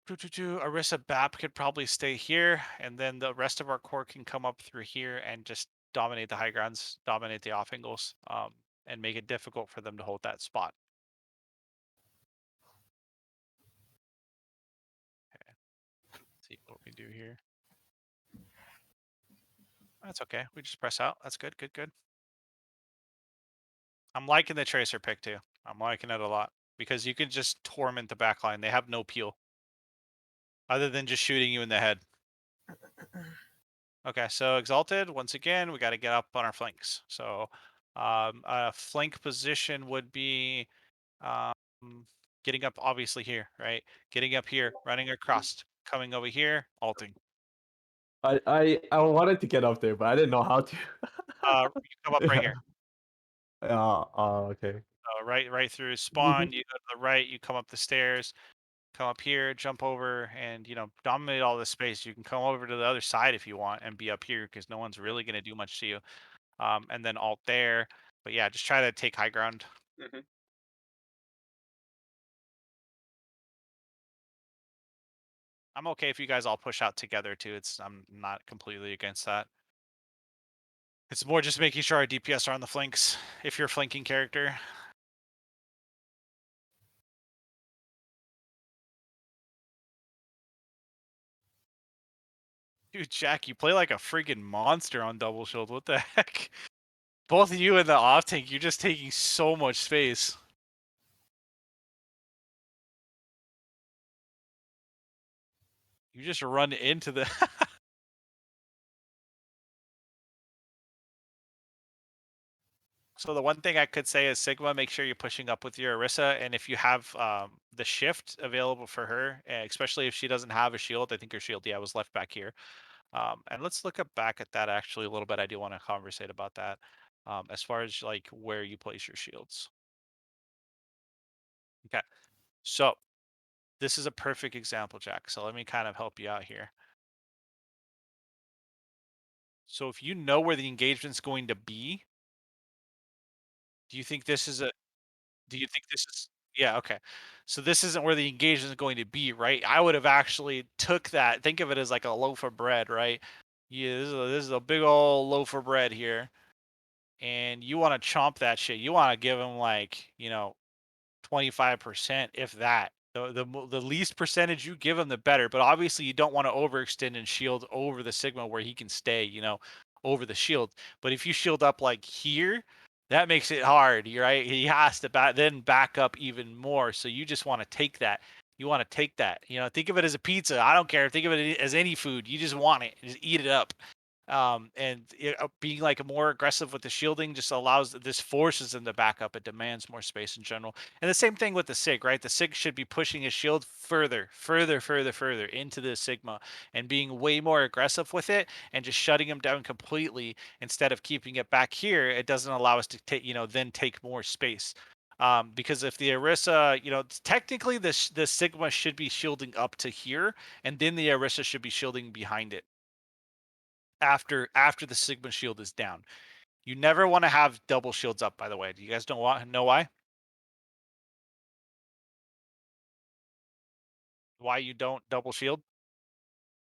Orisa BAP could probably stay here, and then the rest of our core can come up through here and just dominate the high grounds, dominate the off angles, and make it difficult for them to hold that spot. Okay. Let's see what we do here. That's okay. We just press out. That's good. Good. I'm liking the Tracer pick too. I'm liking it a lot because you can just torment the backline. They have no peel other than just shooting you in the head. Okay, so Exalted, once again, we got to get up on our flanks. So a flank position would be um, getting up obviously here, right? Getting up here, running across, coming over here, alting. I wanted to get up there, but I didn't know how to. You come up right here. Okay. Right through spawn. You go to the right. You come up the stairs. come up here, jump over, and dominate all this space. You can come over to the other side if you want and be up here because no one's really going to do much to you. And then alt there. But yeah, just try to take high ground. Mhm. I'm okay if you guys all push out together too. I'm not completely against that. It's more just making sure our DPS are on the flanks if you're a flanking character. Dude, Jack, you play like a freaking monster on double shield. What the heck? Both of you and the off tank, you're just taking so much space. You just run into the... So the one thing I could say is Sigma, make sure you're pushing up with your Orisa, and if you have the shift available for her, especially if she doesn't have a shield, I think her shield, was left back here. And let's look back at that actually a little bit. I do want to conversate about that as far as like where you place your shields. Okay, so this is a perfect example, Jack. So let me kind of help you out here. So if you know where the engagement's going to be, do you think this is yeah, okay. So this isn't where the engagement is going to be, right? I would have actually took that, think of it as like a loaf of bread, right? Yeah, this is a big old loaf of bread here. And you want to chomp that shit. You want to give him like, 25%, if that. The least percentage you give him, the better. But obviously, you don't want to overextend and shield over the Sigma where he can stay, over the shield. But if you shield up like here, that makes it hard, right? He has to then back up even more. So you just want to take that. You want to take that. Think of it as a pizza. I don't care. Think of it as any food. You just want it. Just eat it up. And being like more aggressive with the shielding just allows this forces them to back up. It demands more space in general. And the same thing with the Sig, right? The Sig should be pushing his shield further into the Sigma and being way more aggressive with it and just shutting him down completely instead of keeping it back here. It doesn't allow us to take, then take more space. Because if the Orisa, technically the Sigma should be shielding up to here, and then the Orisa should be shielding behind it after the Sigma shield is down. You never want to have double shields up, by the way. Do you guys know why? Why you don't double shield?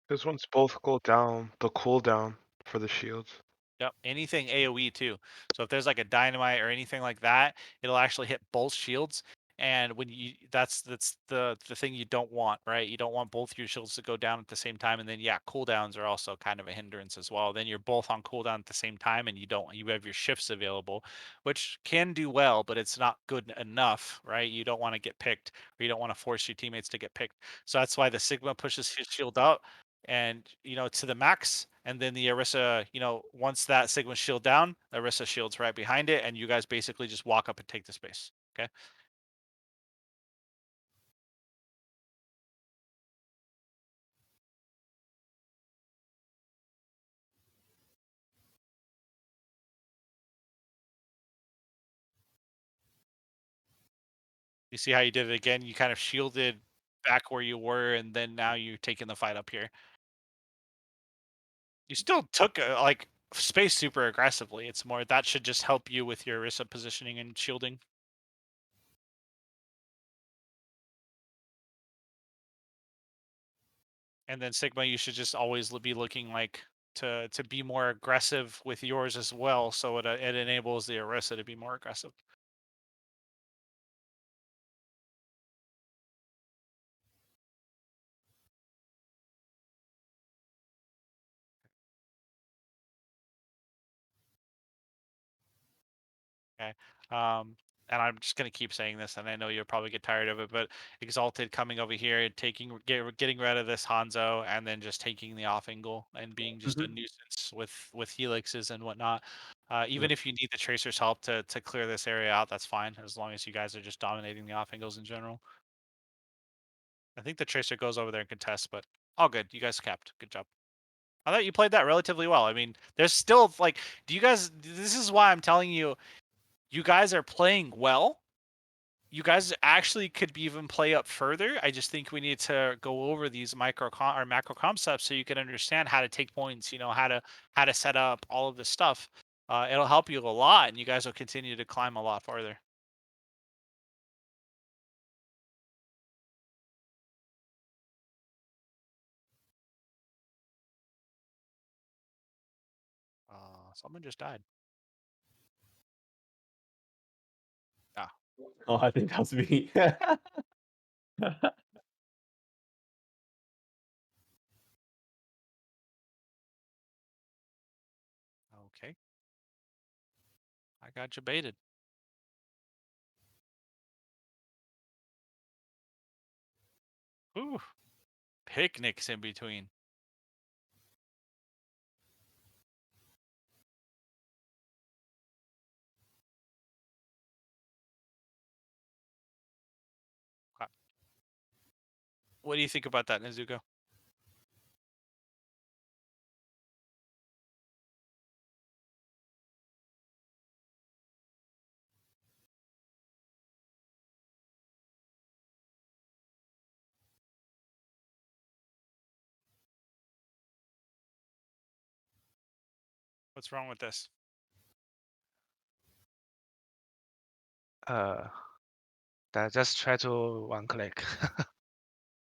Because once both go down, the cooldown for the shields. Yep, anything AoE too. So if there's like a dynamite or anything like that, it'll actually hit both shields. And when that's the thing you don't want, right? You don't want both your shields to go down at the same time. And then cooldowns are also kind of a hindrance as well. Then you're both on cooldown at the same time, and you have your shifts available, which can do well, but it's not good enough, right? You don't want to get picked, or you don't want to force your teammates to get picked. So that's why the Sigma pushes his shield up and to the max, and then the Orisa, once that Sigma shield down, Orisa shields right behind it, and you guys basically just walk up and take the space. Okay. You see how you did it again? You kind of shielded back where you were, and then now you're taking the fight up here. You still took like space super aggressively. It's more that should just help you with your Orisa positioning and shielding. And then Sigma, you should just always be looking like to be more aggressive with yours as well, so it enables the Orisa to be more aggressive. Okay. And I'm just gonna keep saying this, and I know you'll probably get tired of it, but Exalted coming over here and getting rid of this Hanzo, and then just taking the off angle and being just a nuisance with helixes and whatnot. Even if you need the Tracer's help to clear this area out, that's fine, as long as you guys are just dominating the off angles in general. I think the Tracer goes over there and contests, but all good. You guys capped. Good job. I thought you played that relatively well. I mean, there's still like, do you guys? This is why I'm telling you. You guys are playing well, you guys actually could even play up further. I just think we need to go over these or macro concepts so you can understand how to take points. You know how to set up all of this stuff. It'll help you a lot, and you guys will continue to climb a lot farther. Someone just died. Oh, I think that was me. Okay. I got you baited. Ooh. Picnics in between. What do you think about that, Nezuko? What's wrong with this? Just try to one click.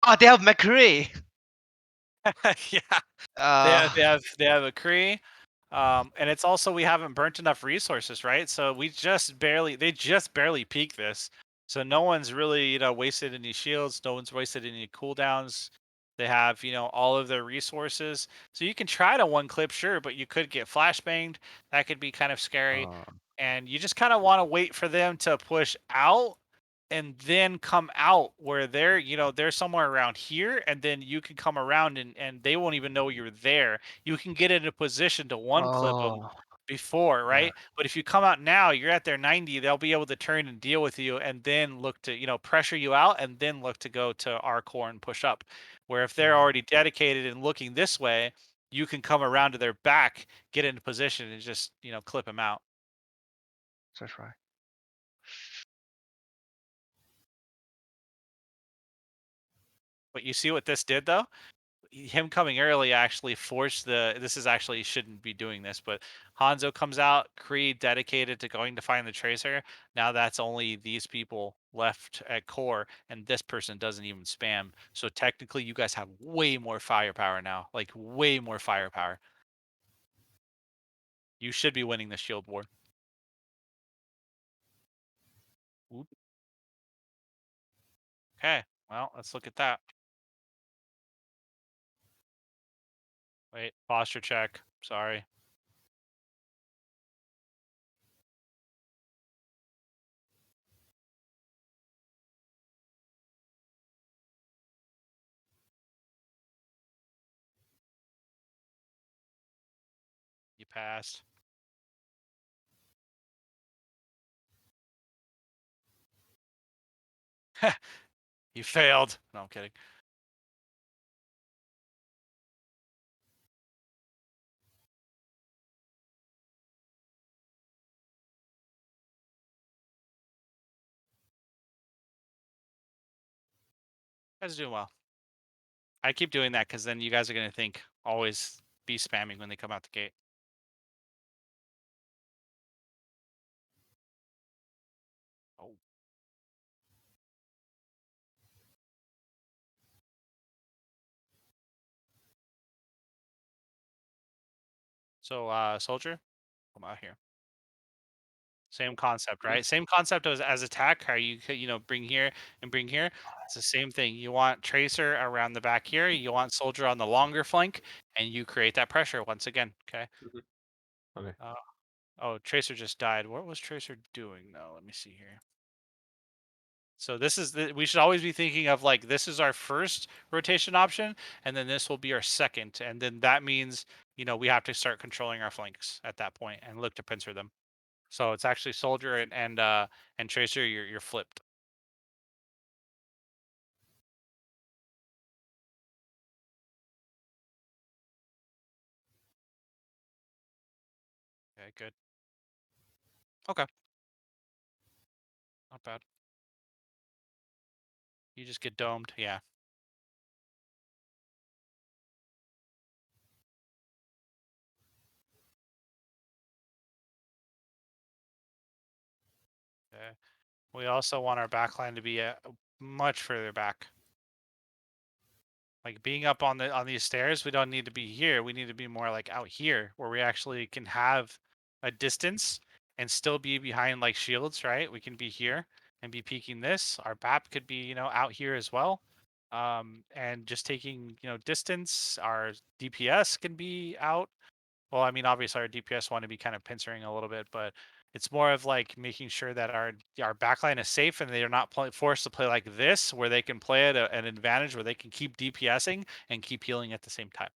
Oh, they have McCree. Yeah. Uh, They have a Kree. And it's also we haven't burnt enough resources, right? So they just barely peaked this. So no one's really, wasted any shields, no one's wasted any cooldowns. They have, all of their resources. So you can try to one clip, sure, but you could get flashbanged. That could be kind of scary. And you just kind of want to wait for them to push out and then come out where they're somewhere around here, and then you can come around and they won't even know you're there. You can get in a position to one clip them oh, before, yeah. right? But if you come out now, you're at their 90, they'll be able to turn and deal with you and then look to, pressure you out and then look to go to our core and push up. Where if they're already dedicated and looking this way, you can come around to their back, get into position and just, clip them out. That's right. But you see what this did though? Him coming early actually forced this is actually shouldn't be doing this, but Hanzo comes out, Kree dedicated to going to find the tracer. Now that's only these people left at core, and this person doesn't even spam. So technically you guys have way more firepower now. Like way more firepower. You should be winning the shield war. Oop. Okay, well, let's look at that. Wait, posture check. Sorry. You passed. You failed. No, I'm kidding. You guys are doing well. I keep doing that because then you guys are gonna think always be spamming when they come out the gate. Oh. So soldier, come out here. Same concept, right? Same concept as attack. How bring here and bring here. It's the same thing. You want tracer around the back here. You want soldier on the longer flank, and you create that pressure once again. Okay. Okay. Oh, tracer just died. What was tracer doing though? Let me see here. So this is we should always be thinking of like this is our first rotation option, and then this will be our second, and then that means we have to start controlling our flanks at that point and look to pincer them. So it's actually soldier and tracer. You're flipped. Okay, good. Okay, not bad. You just get domed. Yeah. Okay. We also want our backline to be much further back. Like being up on these stairs, we don't need to be here. We need to be more like out here, where we actually can have a distance and still be behind like shields, right? We can be here and be peeking this. Our BAP could be, out here as well. And just taking, distance. Our DPS can be out. Well, I mean, obviously our DPS want to be kind of pincering a little bit, but it's more of like making sure that our backline is safe and they are not forced to play like this, where they can play at an advantage, where they can keep DPSing and keep healing at the same time.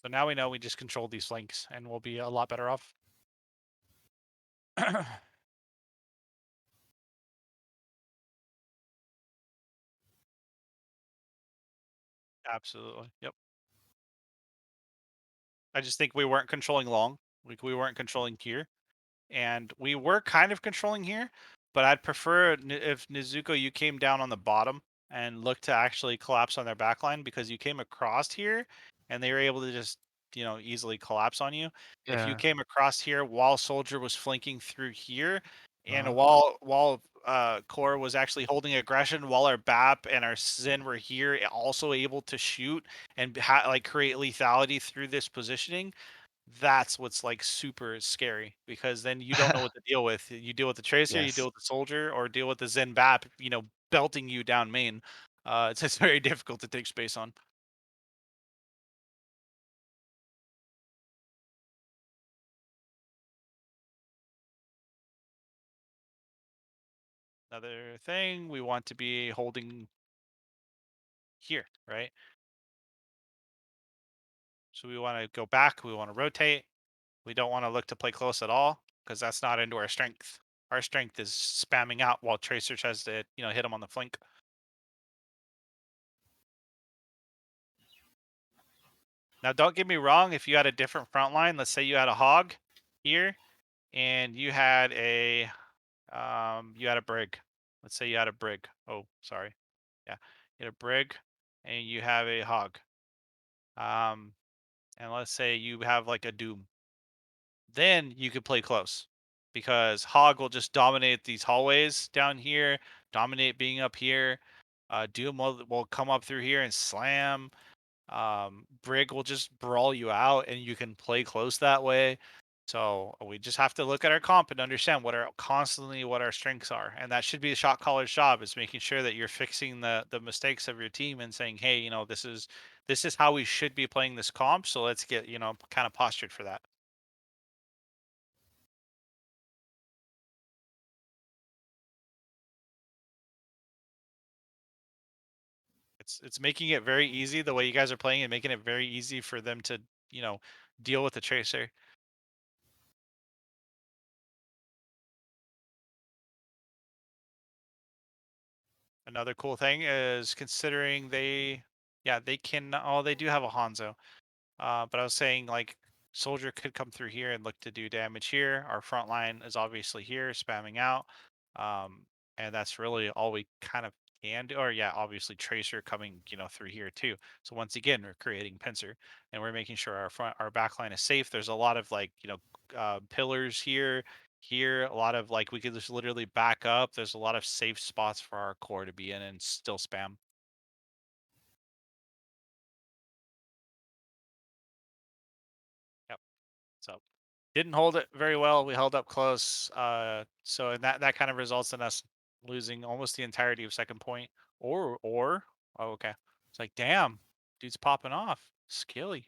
So now we know we just control these flanks and we'll be a lot better off. Absolutely. Yep. I just think we weren't controlling long. Like we weren't controlling here. And we were kind of controlling here, but I'd prefer if Nezuko, you came down on the bottom and looked to actually collapse on their backline, because you came across here and they were able to just, easily collapse on you. If you Yeah. came across here while Soldier was flanking through here, and Uh-huh. while Core was actually holding aggression, while our BAP and our Zen were here, also able to shoot and like create lethality through this positioning, that's what's like super scary, because then you don't know what to deal with. You deal with the Tracer, you deal Yes. with the Soldier, or deal with the Zen BAP, belting you down main. It's just very difficult to take space on. Another thing, we want to be holding here, right? So we want to go back, we want to rotate. We don't want to look to play close at all, because that's not into our strength. Our strength is spamming out while Tracer tries to, hit him on the flank. Now, don't get me wrong. If you had a different front line, let's say you had a Hog here, and you had a Brig. Let's say you had a Brig. Oh, sorry. Yeah, you had a Brig, and you have a Hog. And let's say you have like a Doom. Then you could play close, because Hog will just dominate these hallways down here, dominate being up here. Doom will come up through here and slam. Brig will just brawl you out, and you can play close that way. So we just have to look at our comp and understand what our strengths are, and that should be the shot caller's job, is making sure that you're fixing the mistakes of your team and saying, hey, this is how we should be playing this comp. So let's get kind of postured for that. It's making it very easy the way you guys are playing, and making it very easy for them to deal with the Tracer. Another cool thing is, considering they can, oh, they do have a Hanzo. But I was saying, like, Soldier could come through here and look to do damage here. Our front line is obviously here spamming out. And that's really all we kind of can do. Or yeah, obviously Tracer coming, through here too. So once again, we're creating pincer, and we're making sure our back line is safe. There's a lot of like, pillars here, a lot of like, we could just literally back up. There's a lot of safe spots for our core to be in and still spam. Yep. So didn't hold it very well. We held up close. So and that kind of results in us losing almost the entirety of second point. Or oh, okay. It's like, damn, dude's popping off. Skilly.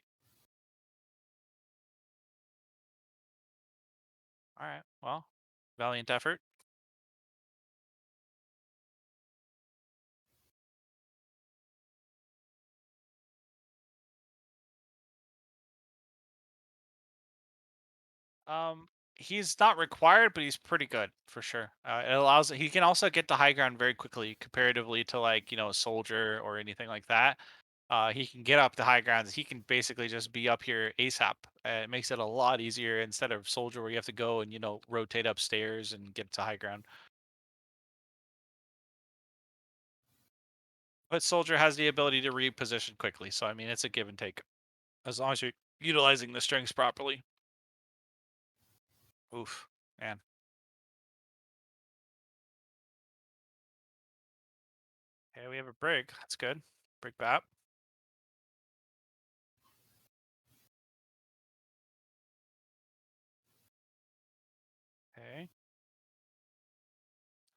All right. Well, valiant effort. he's not required, but he's pretty good for sure. It allows he can also get to high ground very quickly comparatively to like a soldier or anything like that. He can get up to high grounds. He can basically just be up here ASAP. It makes it a lot easier instead of soldier where you have to go and rotate upstairs and get to high ground. But soldier has the ability to reposition quickly, so I mean it's a give and take as long as you're utilizing the strengths properly. Oof, man. Okay, we have a brig. That's good. Brig BAP. Okay.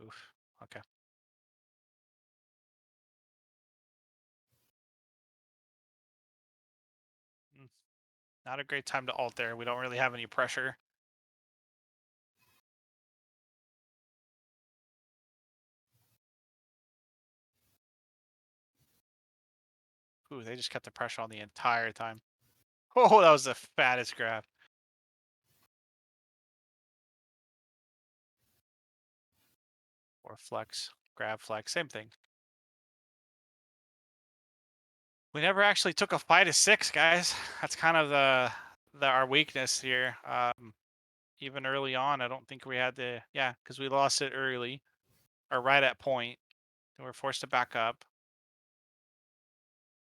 Oof. Okay. Not a great time to ult there. We don't really have any pressure. Ooh, they just kept the pressure on the entire time. Oh, that was the fattest grab. Or flex, grab flex, same thing. We never actually took a 5-6, guys. That's kind of our weakness here. Even early on, I don't think we had the because we lost it early, or right at point. And we're forced to back up.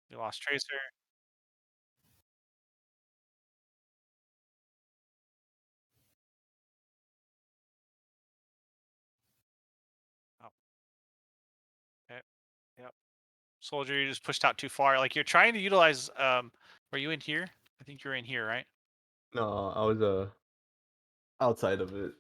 We lost Tracer. Oh. Okay. Yep. Soldier, you just pushed out too far. Like you're trying to utilize. Were you in here? I think you're in here, right? No, I was outside of it.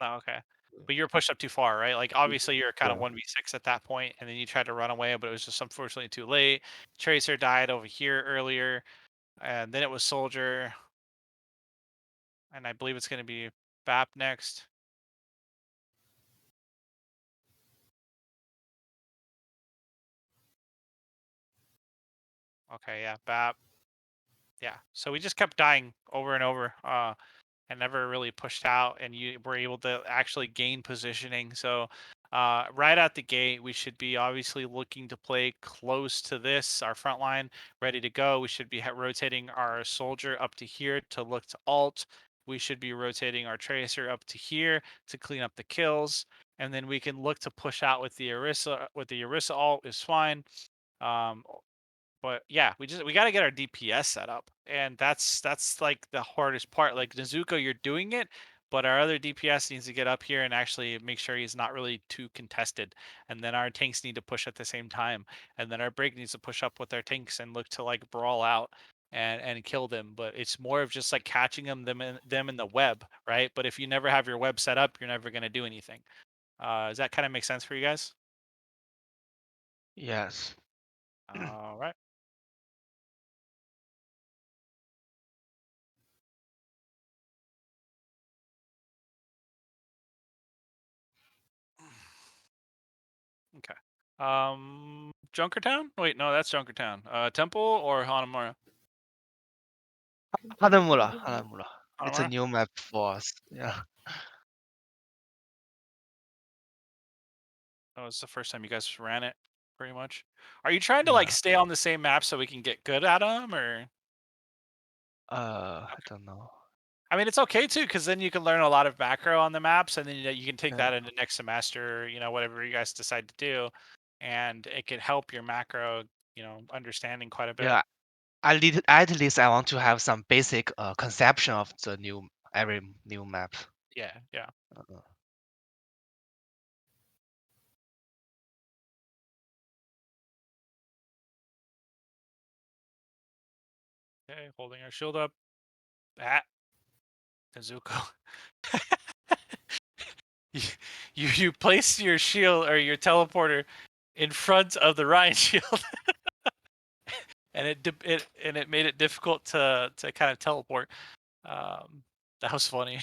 Oh, okay. But you're pushed up too far, right? Like obviously you're kind of 1v6 at that point, and then you tried to run away, but it was just unfortunately too late. Tracer died over here earlier, and then it was Soldier, and I believe it's going to be BAP next. Okay, yeah, BAP. Yeah, so we just kept dying over and over. And never really pushed out, and you were able to actually gain positioning. So right out the gate, we should be obviously looking to play close to this, our front line, ready to go. We should be rotating our soldier up to here to look to ult. We should be rotating our tracer up to here to clean up the kills, and then we can look to push out with the Orisa. With the Orisa ult is fine. But yeah, we got to get our DPS set up, and that's like the hardest part. Like Nezuko, you're doing it, but our other DPS needs to get up here and actually make sure he's not really too contested. And then our tanks need to push at the same time, and then our brig needs to push up with their tanks and look to like brawl out and kill them. But it's more of just like catching them in the web, right? But if you never have your web set up, you're never gonna do anything. Does that kind of make sense for you guys? Yes. All right. Okay. Junkertown? Wait, no, that's Junkertown. Temple or Hanamura? Hanamura. Hanamura. It's a Hanamura? new map for us. Yeah. That was the first time you guys ran it, pretty much. Are you trying to like Yeah. stay on the same map so we can get good at them, or? I don't know. I mean, it's okay too, because then you can learn a lot of macro on the maps, and then you can take Yeah. that into next semester, whatever you guys decide to do, and it can help your macro, understanding quite a bit. Yeah. At least I want to have some basic conception of the every new map. Yeah, yeah. Uh, Okay, holding our shield up. That. Nezuko. You place your shield or your teleporter in front of the Ryan shield, and it made it difficult to kind of teleport. That was funny.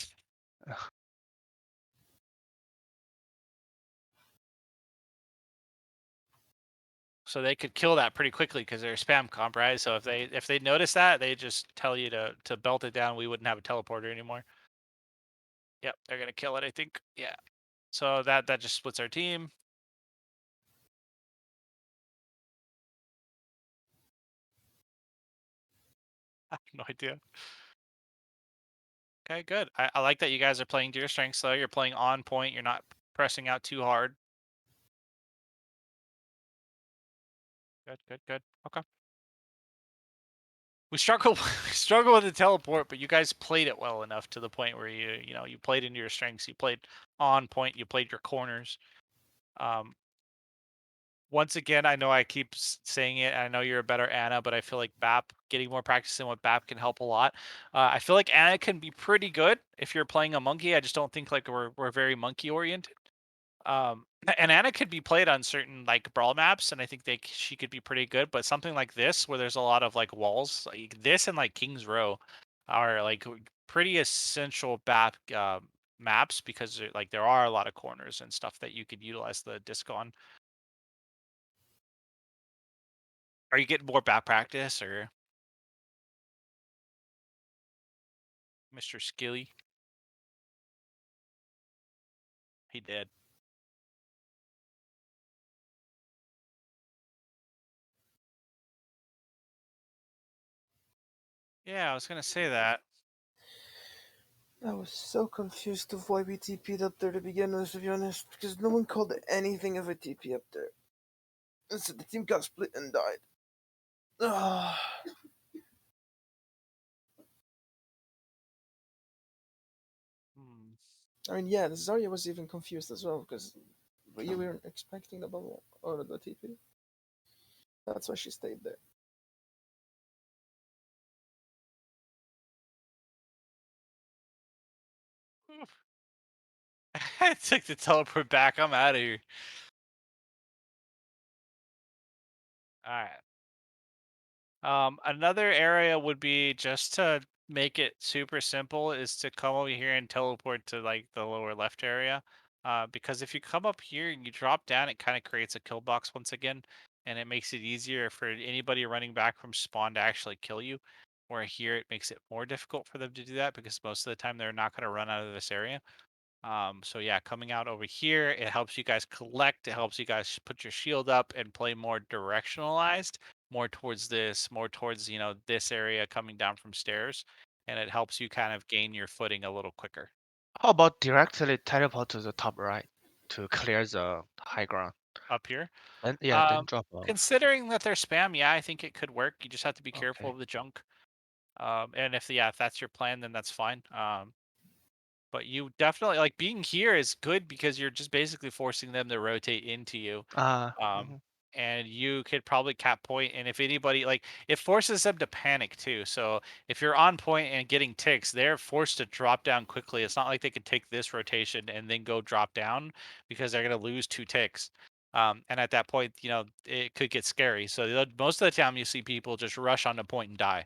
So they could kill that pretty quickly because they're spam comp, right? So if they notice that, they just tell you to belt it down. We wouldn't have a teleporter anymore. Yep, they're gonna kill it, I think. Yeah. So that just splits our team. I have no idea. Okay, good. I like that you guys are playing to your strengths though. You're playing on point. You're not pressing out too hard. Good, good, good. Okay. We struggle we struggle with the teleport, but you guys played it well enough to the point where you played into your strengths. You played on point. You played your corners. Once again, I know I keep saying it. I know you're a better Anna, but I feel like BAP, getting more practice in with BAP can help a lot. I feel like Anna can be pretty good if you're playing a monkey. I just don't think like we're very monkey oriented. And Anna could be played on certain like brawl maps, and I think she could be pretty good. But something like this, where there's a lot of like walls, like this and like King's Row, are like pretty essential BAP maps because like there are a lot of corners and stuff that you could utilize the disc on. Are you getting more BAP practice or Mr. Skilly? He did. Yeah, I was gonna say that. I was so confused of why we TP'd up there to begin with, to be honest, because no one called it anything of a TP up there. And so the team got split and died. Ah. I mean, yeah, Zarya was even confused as well, because we weren't expecting the bubble or the TP. That's why she stayed there. I took the teleport back. I'm out of here. All right. Another area would be just to make it super simple is to come over here and teleport to like the lower left area. Because if you come up here and you drop down, it kind of creates a kill box once again, and it makes it easier for anybody running back from spawn to actually kill you. Where here it makes it more difficult for them to do that because most of the time they're not going to run out of this area. So yeah, coming out over here, it helps you guys collect. It helps you guys put your shield up and play more directionalized, more towards this, more towards this area coming down from stairs, and it helps you kind of gain your footing a little quicker. How about directly teleport to the top right to clear the high ground? Up here. And yeah, then drop off. Considering that they're spam, yeah, I think it could work. You just have to be careful Okay. of the junk. And if that's your plan, then that's fine. But you definitely like being here is good because you're just basically forcing them to rotate into you. Mhm. And you could probably cap point, and if anybody like it forces them to panic too. So if you're on point and getting ticks, they're forced to drop down quickly. It's not like they could take this rotation and then go drop down because they're gonna lose 2 ticks. And at that point, it could get scary. So most of the time, you see people just rush onto point and die.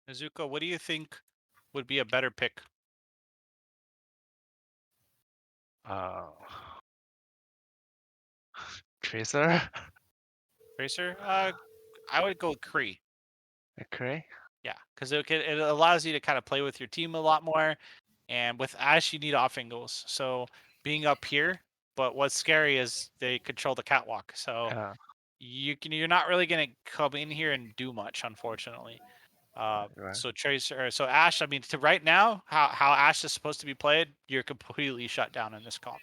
Nezuko, what do you think would be a better pick? Tracer. Tracer? I would go with Kree. Okay. Yeah, because it allows you to kind of play with your team a lot more, and with Ash you need off angles. So being up here, but what's scary is they control the catwalk. So Yeah. you're not really gonna come in here and do much, unfortunately. Right. So Ash, I mean, to right now, how Ash is supposed to be played, you're completely shut down in this comp.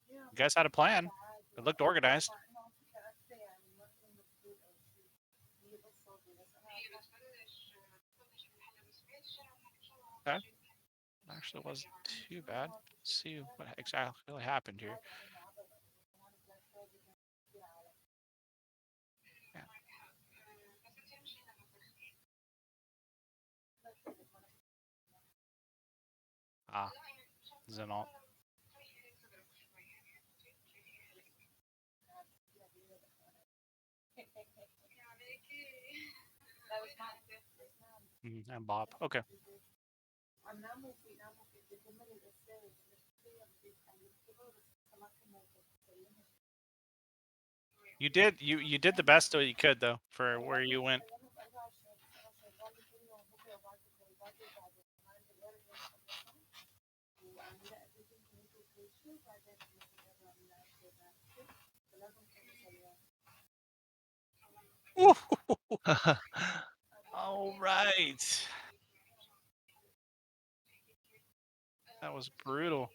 You guys had a plan. It looked organized. Okay. Actually, wasn't too bad. Let's see what exactly happened here. Yeah. Zen alt. And Bob. Okay. You did the best that you could though for where you went. All right. That was brutal.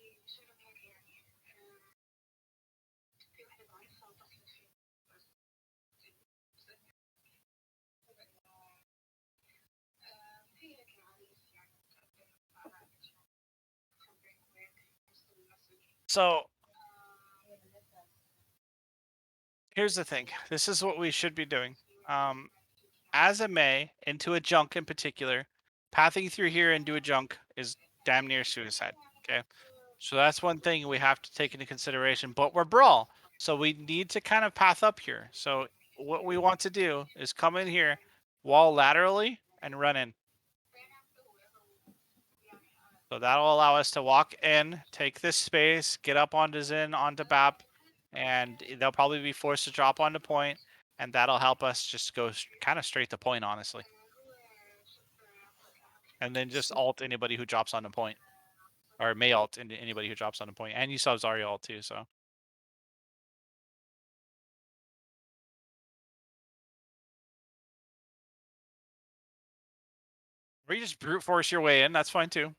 So here's the thing. This is what we should be doing. As a May into a junk in particular, pathing through here into a junk is damn near suicide. Okay. So that's one thing we have to take into consideration. But we're brawl, so we need to kind of path up here. So what we want to do is come in here, wall laterally, and run in. So that'll allow us to walk in, take this space, get up onto Zen, onto BAP, and they'll probably be forced to drop onto point, and that'll help us just go kind of straight to point, honestly. And then just alt anybody who drops onto point. Or may alt into anybody who drops onto point. And you saw Zarya alt too, so. Or you just brute force your way in, that's fine too.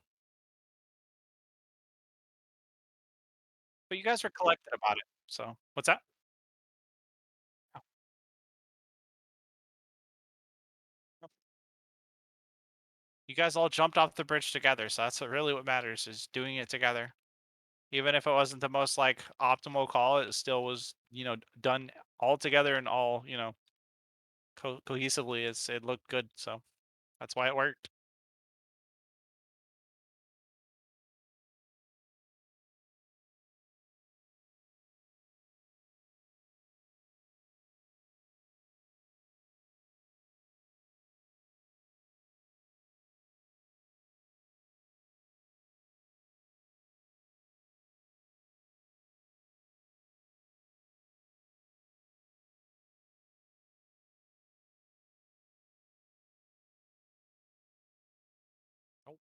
But you guys were collected about it, so. What's that? You guys all jumped off the bridge together, so that's really what matters, is doing it together. Even if it wasn't the most like optimal call, it still was, done all together and all, cohesively. It looked good, so that's why it worked. Nope.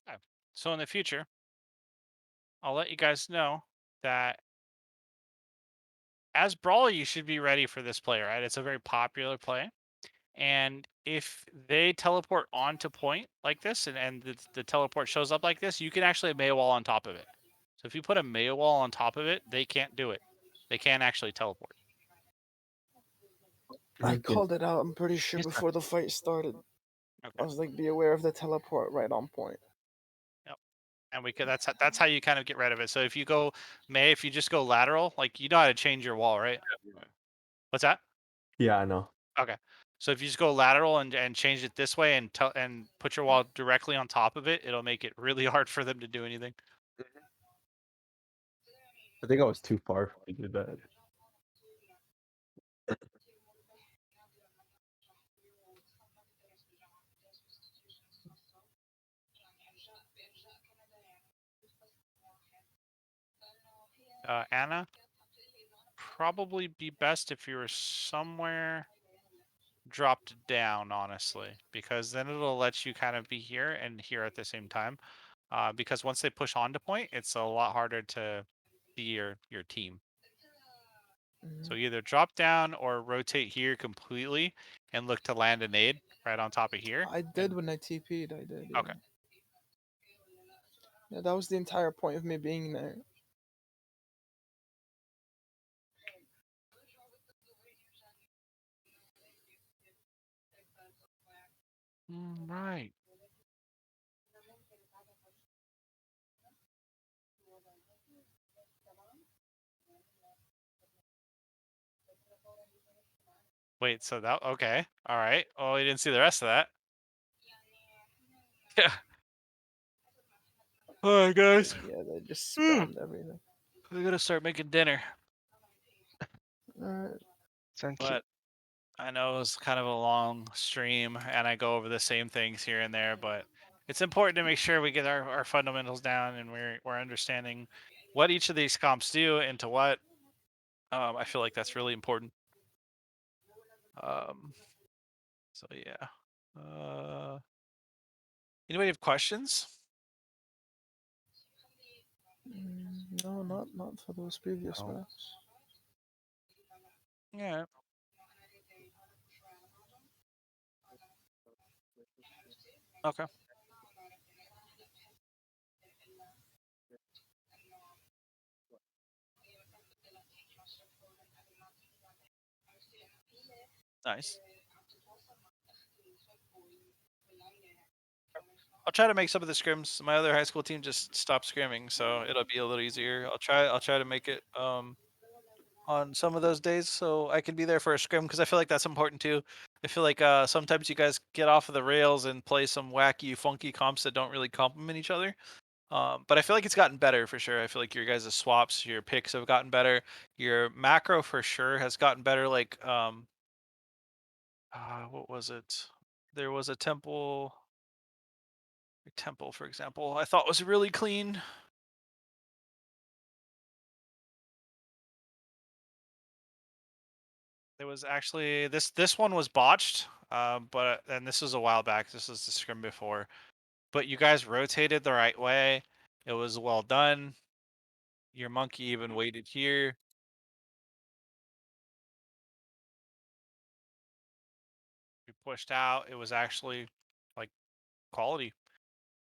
Okay. So in the future, I'll let you guys know that as Brawler, you should be ready for this play, right? It's a very popular play. And if they teleport onto point like this and the teleport shows up like this, you can actually Mei wall on top of it. So if you put a Mei wall on top of it, they can't do it. They can't actually teleport. I Okay. called it out, I'm pretty sure, Yes, sir. before the fight started. I Okay. was like, be aware of the teleport right on point. And we could that's how you kind of get rid of it. So if you go Mei, if you just go lateral, like you know how to change your wall, right? What's that? Yeah, I know. Okay. So if you just go lateral and change it this way and put your wall directly on top of it, it'll make it really hard for them to do anything. I think I was too far when I did that. Anna, probably be best if you were somewhere dropped down, honestly, because then it'll let you kind of be here and here at the same time. Because once they push onto point, it's a lot harder to see your team. So either drop down or rotate here completely and look to land a nade right on top of here. I did when I TP'd, I did. Okay. Yeah, that was the entire point of me being there. Right. Wait, so that okay. All right. Oh, we didn't see the rest of that. Yeah. All right, guys. Yeah, they just Hmm. spammed everything. We gotta start making dinner. Alright. Thank you. But I know it was kind of a long stream, and I go over the same things here and there. But it's important to make sure we get our fundamentals down, and we're understanding what each of these comps do and to what. I feel like that's really important. So yeah. Anybody have questions? No, not for those previous No. maps. Yeah. Okay. Nice. I'll try to make some of the scrims. My other high school team just stopped scrimming, so it'll be a little easier. I'll try to make it on some of those days so I can be there for a scrim because I feel like that's important too. I feel like sometimes you guys get off of the rails and play some wacky, funky comps that don't really complement each other. But I feel like it's gotten better for sure. I feel like your guys' swaps, your picks have gotten better. Your macro for sure has gotten better. Like what was it? There was a temple, for example, I thought was really clean. There was actually this one was botched, but and this was a while back. This was the scrim before, but you guys rotated the right way. It was well done. Your monkey even waited here. We pushed out. It was actually like quality,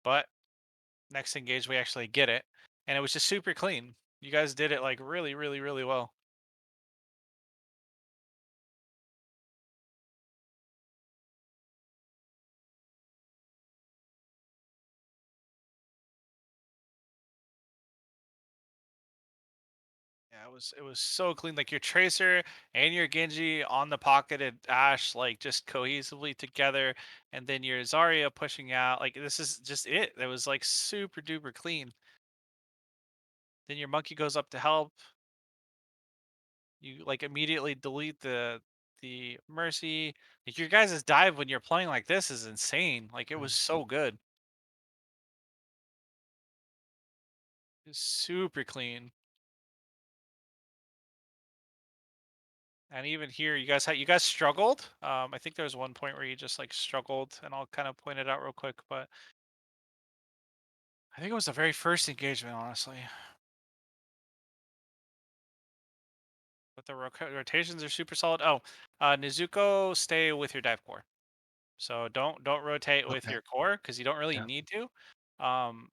but next engage we actually get it, and it was just super clean. You guys did it like really, really, really well. Yeah, it was so clean. Like your Tracer and your Genji on the pocketed Ash, like just cohesively together, and then your Zarya pushing out. Like this is just it. It was like super duper clean. Then your monkey goes up to help. You like immediately delete the Mercy. Like your guys' dive when you're playing like this is insane. Like it was so good. It's super clean. And even here, you guys struggled. I think there was one point where you just like struggled, and I'll kind of point it out real quick. But I think it was the very first engagement, honestly. But the rotations are super solid. Oh, Nezuko, stay with your dive core. So don't rotate with Okay. your core because you don't really Yeah. need to. Um,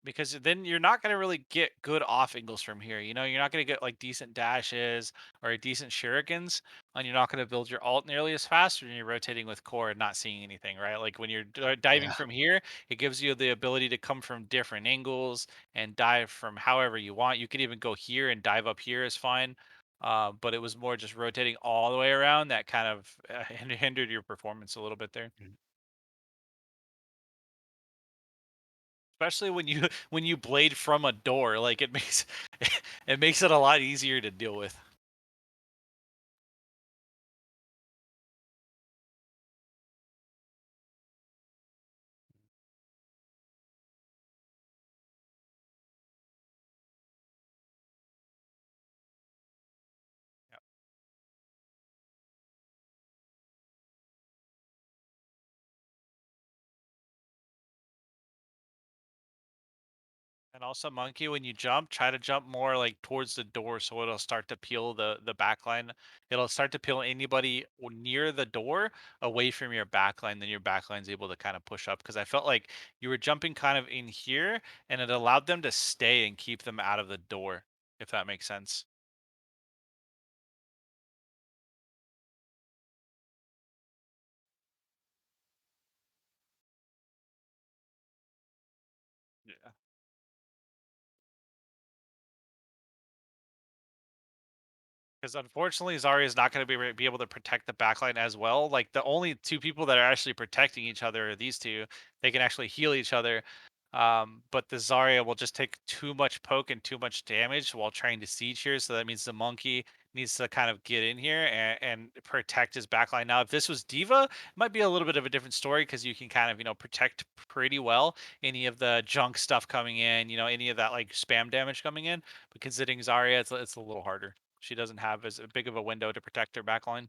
because then you're not going to really get good off angles from here. You know, you're not going to get like decent dashes or decent shurikens, and you're not going to build your ult nearly as fast when you're rotating with core and not seeing anything, right? Like when you're diving Yeah. from here, it gives you the ability to come from different angles and dive from however you want. You could even go here and dive up here is fine. But it was more just rotating all the way around that kind of hindered your performance a little bit there. Mm. Especially when you when you blade from a door, like it makes it makes it a lot easier to deal with. Yeah. And also, Monkey, when you jump, try to jump more like towards the door, so it'll start to peel the back line. It'll start to peel anybody near the door away from your back line. Then your back line's able to kind of push up. Because I felt like you were jumping kind of in here, and it allowed them to stay and keep them out of the door, if that makes sense. Yeah. Because unfortunately, Zarya is not going to be able to protect the backline as well. Like the only two people that are actually protecting each other are these two. They can actually heal each other. But the Zarya will just take too much poke and too much damage while trying to siege here. So that means the Monkey needs to kind of get in here and protect his backline. Now, if this was D.Va, it might be a little bit of a different story because you can kind of, protect pretty well any of the junk stuff coming in, any of that like spam damage coming in. But considering Zarya, it's a little harder. She doesn't have as big of a window to protect her backline.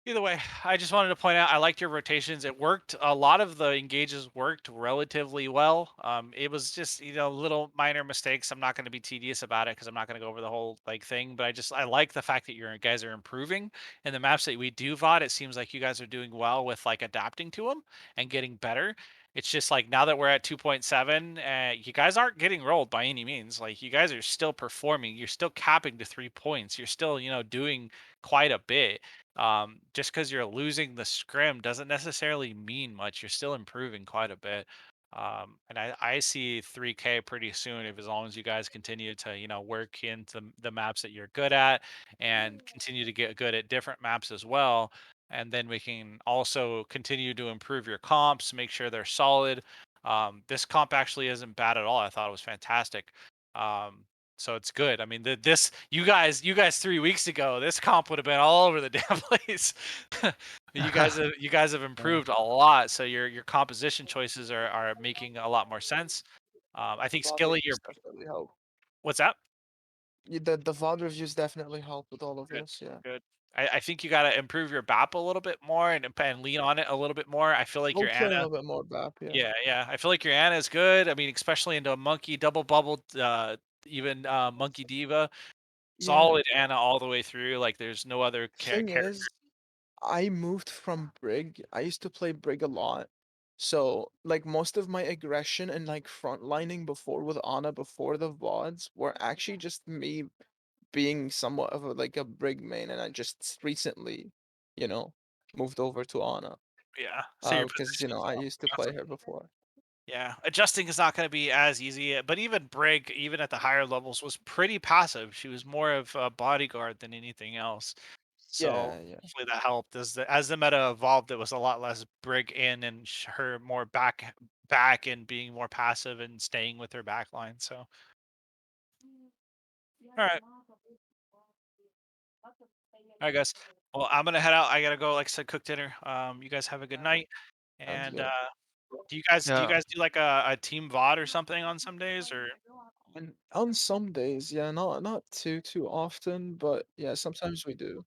Either way, I just wanted to point out I liked your rotations. It worked. A lot of the engages worked relatively well. It was just little minor mistakes. I'm not going to be tedious about it because I'm not going to go over the whole like thing. But I like the fact that you guys are improving in the maps that we do VOD. It seems like you guys are doing well with like adapting to them and getting better. It's just like now that we're at 2.7, you guys aren't getting rolled by any means. Like you guys are still performing. You're still capping to 3 points. You're still doing quite a bit. Just because you're losing the scrim doesn't necessarily mean much. You're still improving quite a bit. And I see 3K pretty soon if as long as you guys continue to, work into the maps that you're good at and continue to get good at different maps as well. And then we can also continue to improve your comps, make sure they're solid. This comp actually isn't bad at all. I thought it was fantastic. Um, so it's good. I mean, this you guys 3 weeks ago, this comp would have been all over the damn place. You guys have improved a lot. So your composition choices are making a lot more sense. I think VOD Skilly, reviews definitely help. what's that? The VOD reviews definitely help with all of Good, this. Yeah. good. I think you got to improve your BAP a little bit more and lean on it a little bit more. I feel like We'll your play a Ana, little bit more BAP. Yeah. yeah. I feel like your Ana is good. I mean, especially into a Monkey double bubble, even Monkey D.Va. Yeah. Solid Ana all the way through. Like there's no other Thing character. is, I moved from Brig. I used to play Brig a lot. So, like, most of my aggression and, like, frontlining before with Ana before the VODs were actually just me being somewhat of a Brig main, and I just recently, you know, moved over to Ana. Yeah. So your Because, position is I used to play her before. yeah. Adjusting is not going to be as easy. But even Brig, even at the higher levels, was pretty passive. She was more of a bodyguard than anything else. So Yeah, yeah. hopefully that helped. As the meta evolved, it was a lot less Brig in and her more back and being more passive and staying with her back line. So all right. All right, guys. Well, I'm gonna head out. I gotta go, like I said, cook dinner. You guys have a good night. Sounds And good. do you guys do like a team VOD or something on some days or And on some days, yeah, not too often, but yeah, sometimes we do.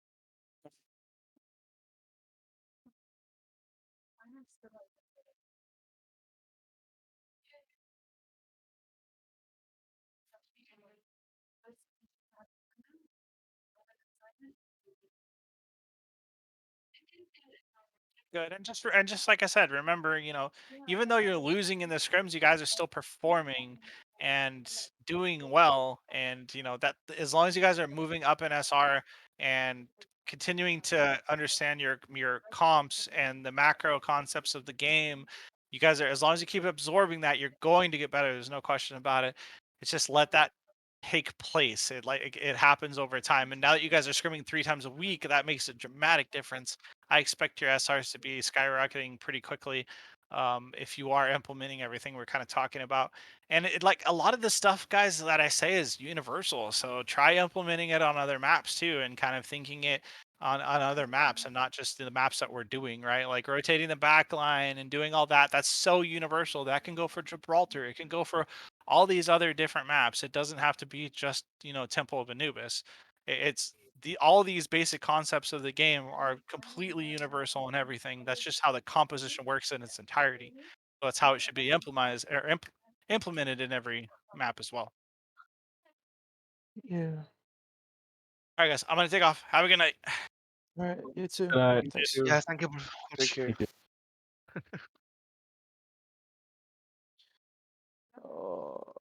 good? And just like I said, remember, even though you're losing in the scrims, you guys are still performing and doing well. And that as long as you guys are moving up in SR and continuing to understand your comps and the macro concepts of the game, you guys are as long as you keep absorbing that, you're going to get better. There's no question about it. It's just let that take place. It happens over time. And now that you guys are scrimming 3 times a week, that makes a dramatic difference. I expect your SRs to be skyrocketing pretty quickly if you are implementing everything we're kind of talking about. And like a lot of the stuff, guys, that I say is universal. So try implementing it on other maps too, and kind of thinking it on other maps and not just the maps that we're doing, right? Like rotating the back line and doing all that. That's so universal. That can go for Gibraltar. It can go for all these other different maps. It doesn't have to be just Temple of Anubis. It's all these basic concepts of the game are completely universal and everything. That's just how the composition works in its entirety. So that's how it should be implemented in every map as well. Yeah. All right, guys, I'm gonna take off. Have a good night. All right. You too. Thanks. Dude, Yeah, thank you. take care. Oh.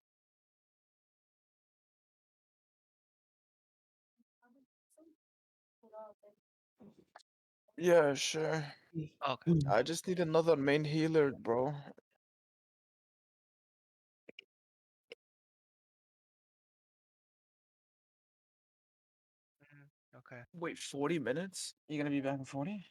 Yeah, sure. Okay. I just need another main healer, bro. Okay. Wait, 40 minutes? You gonna be back in 40?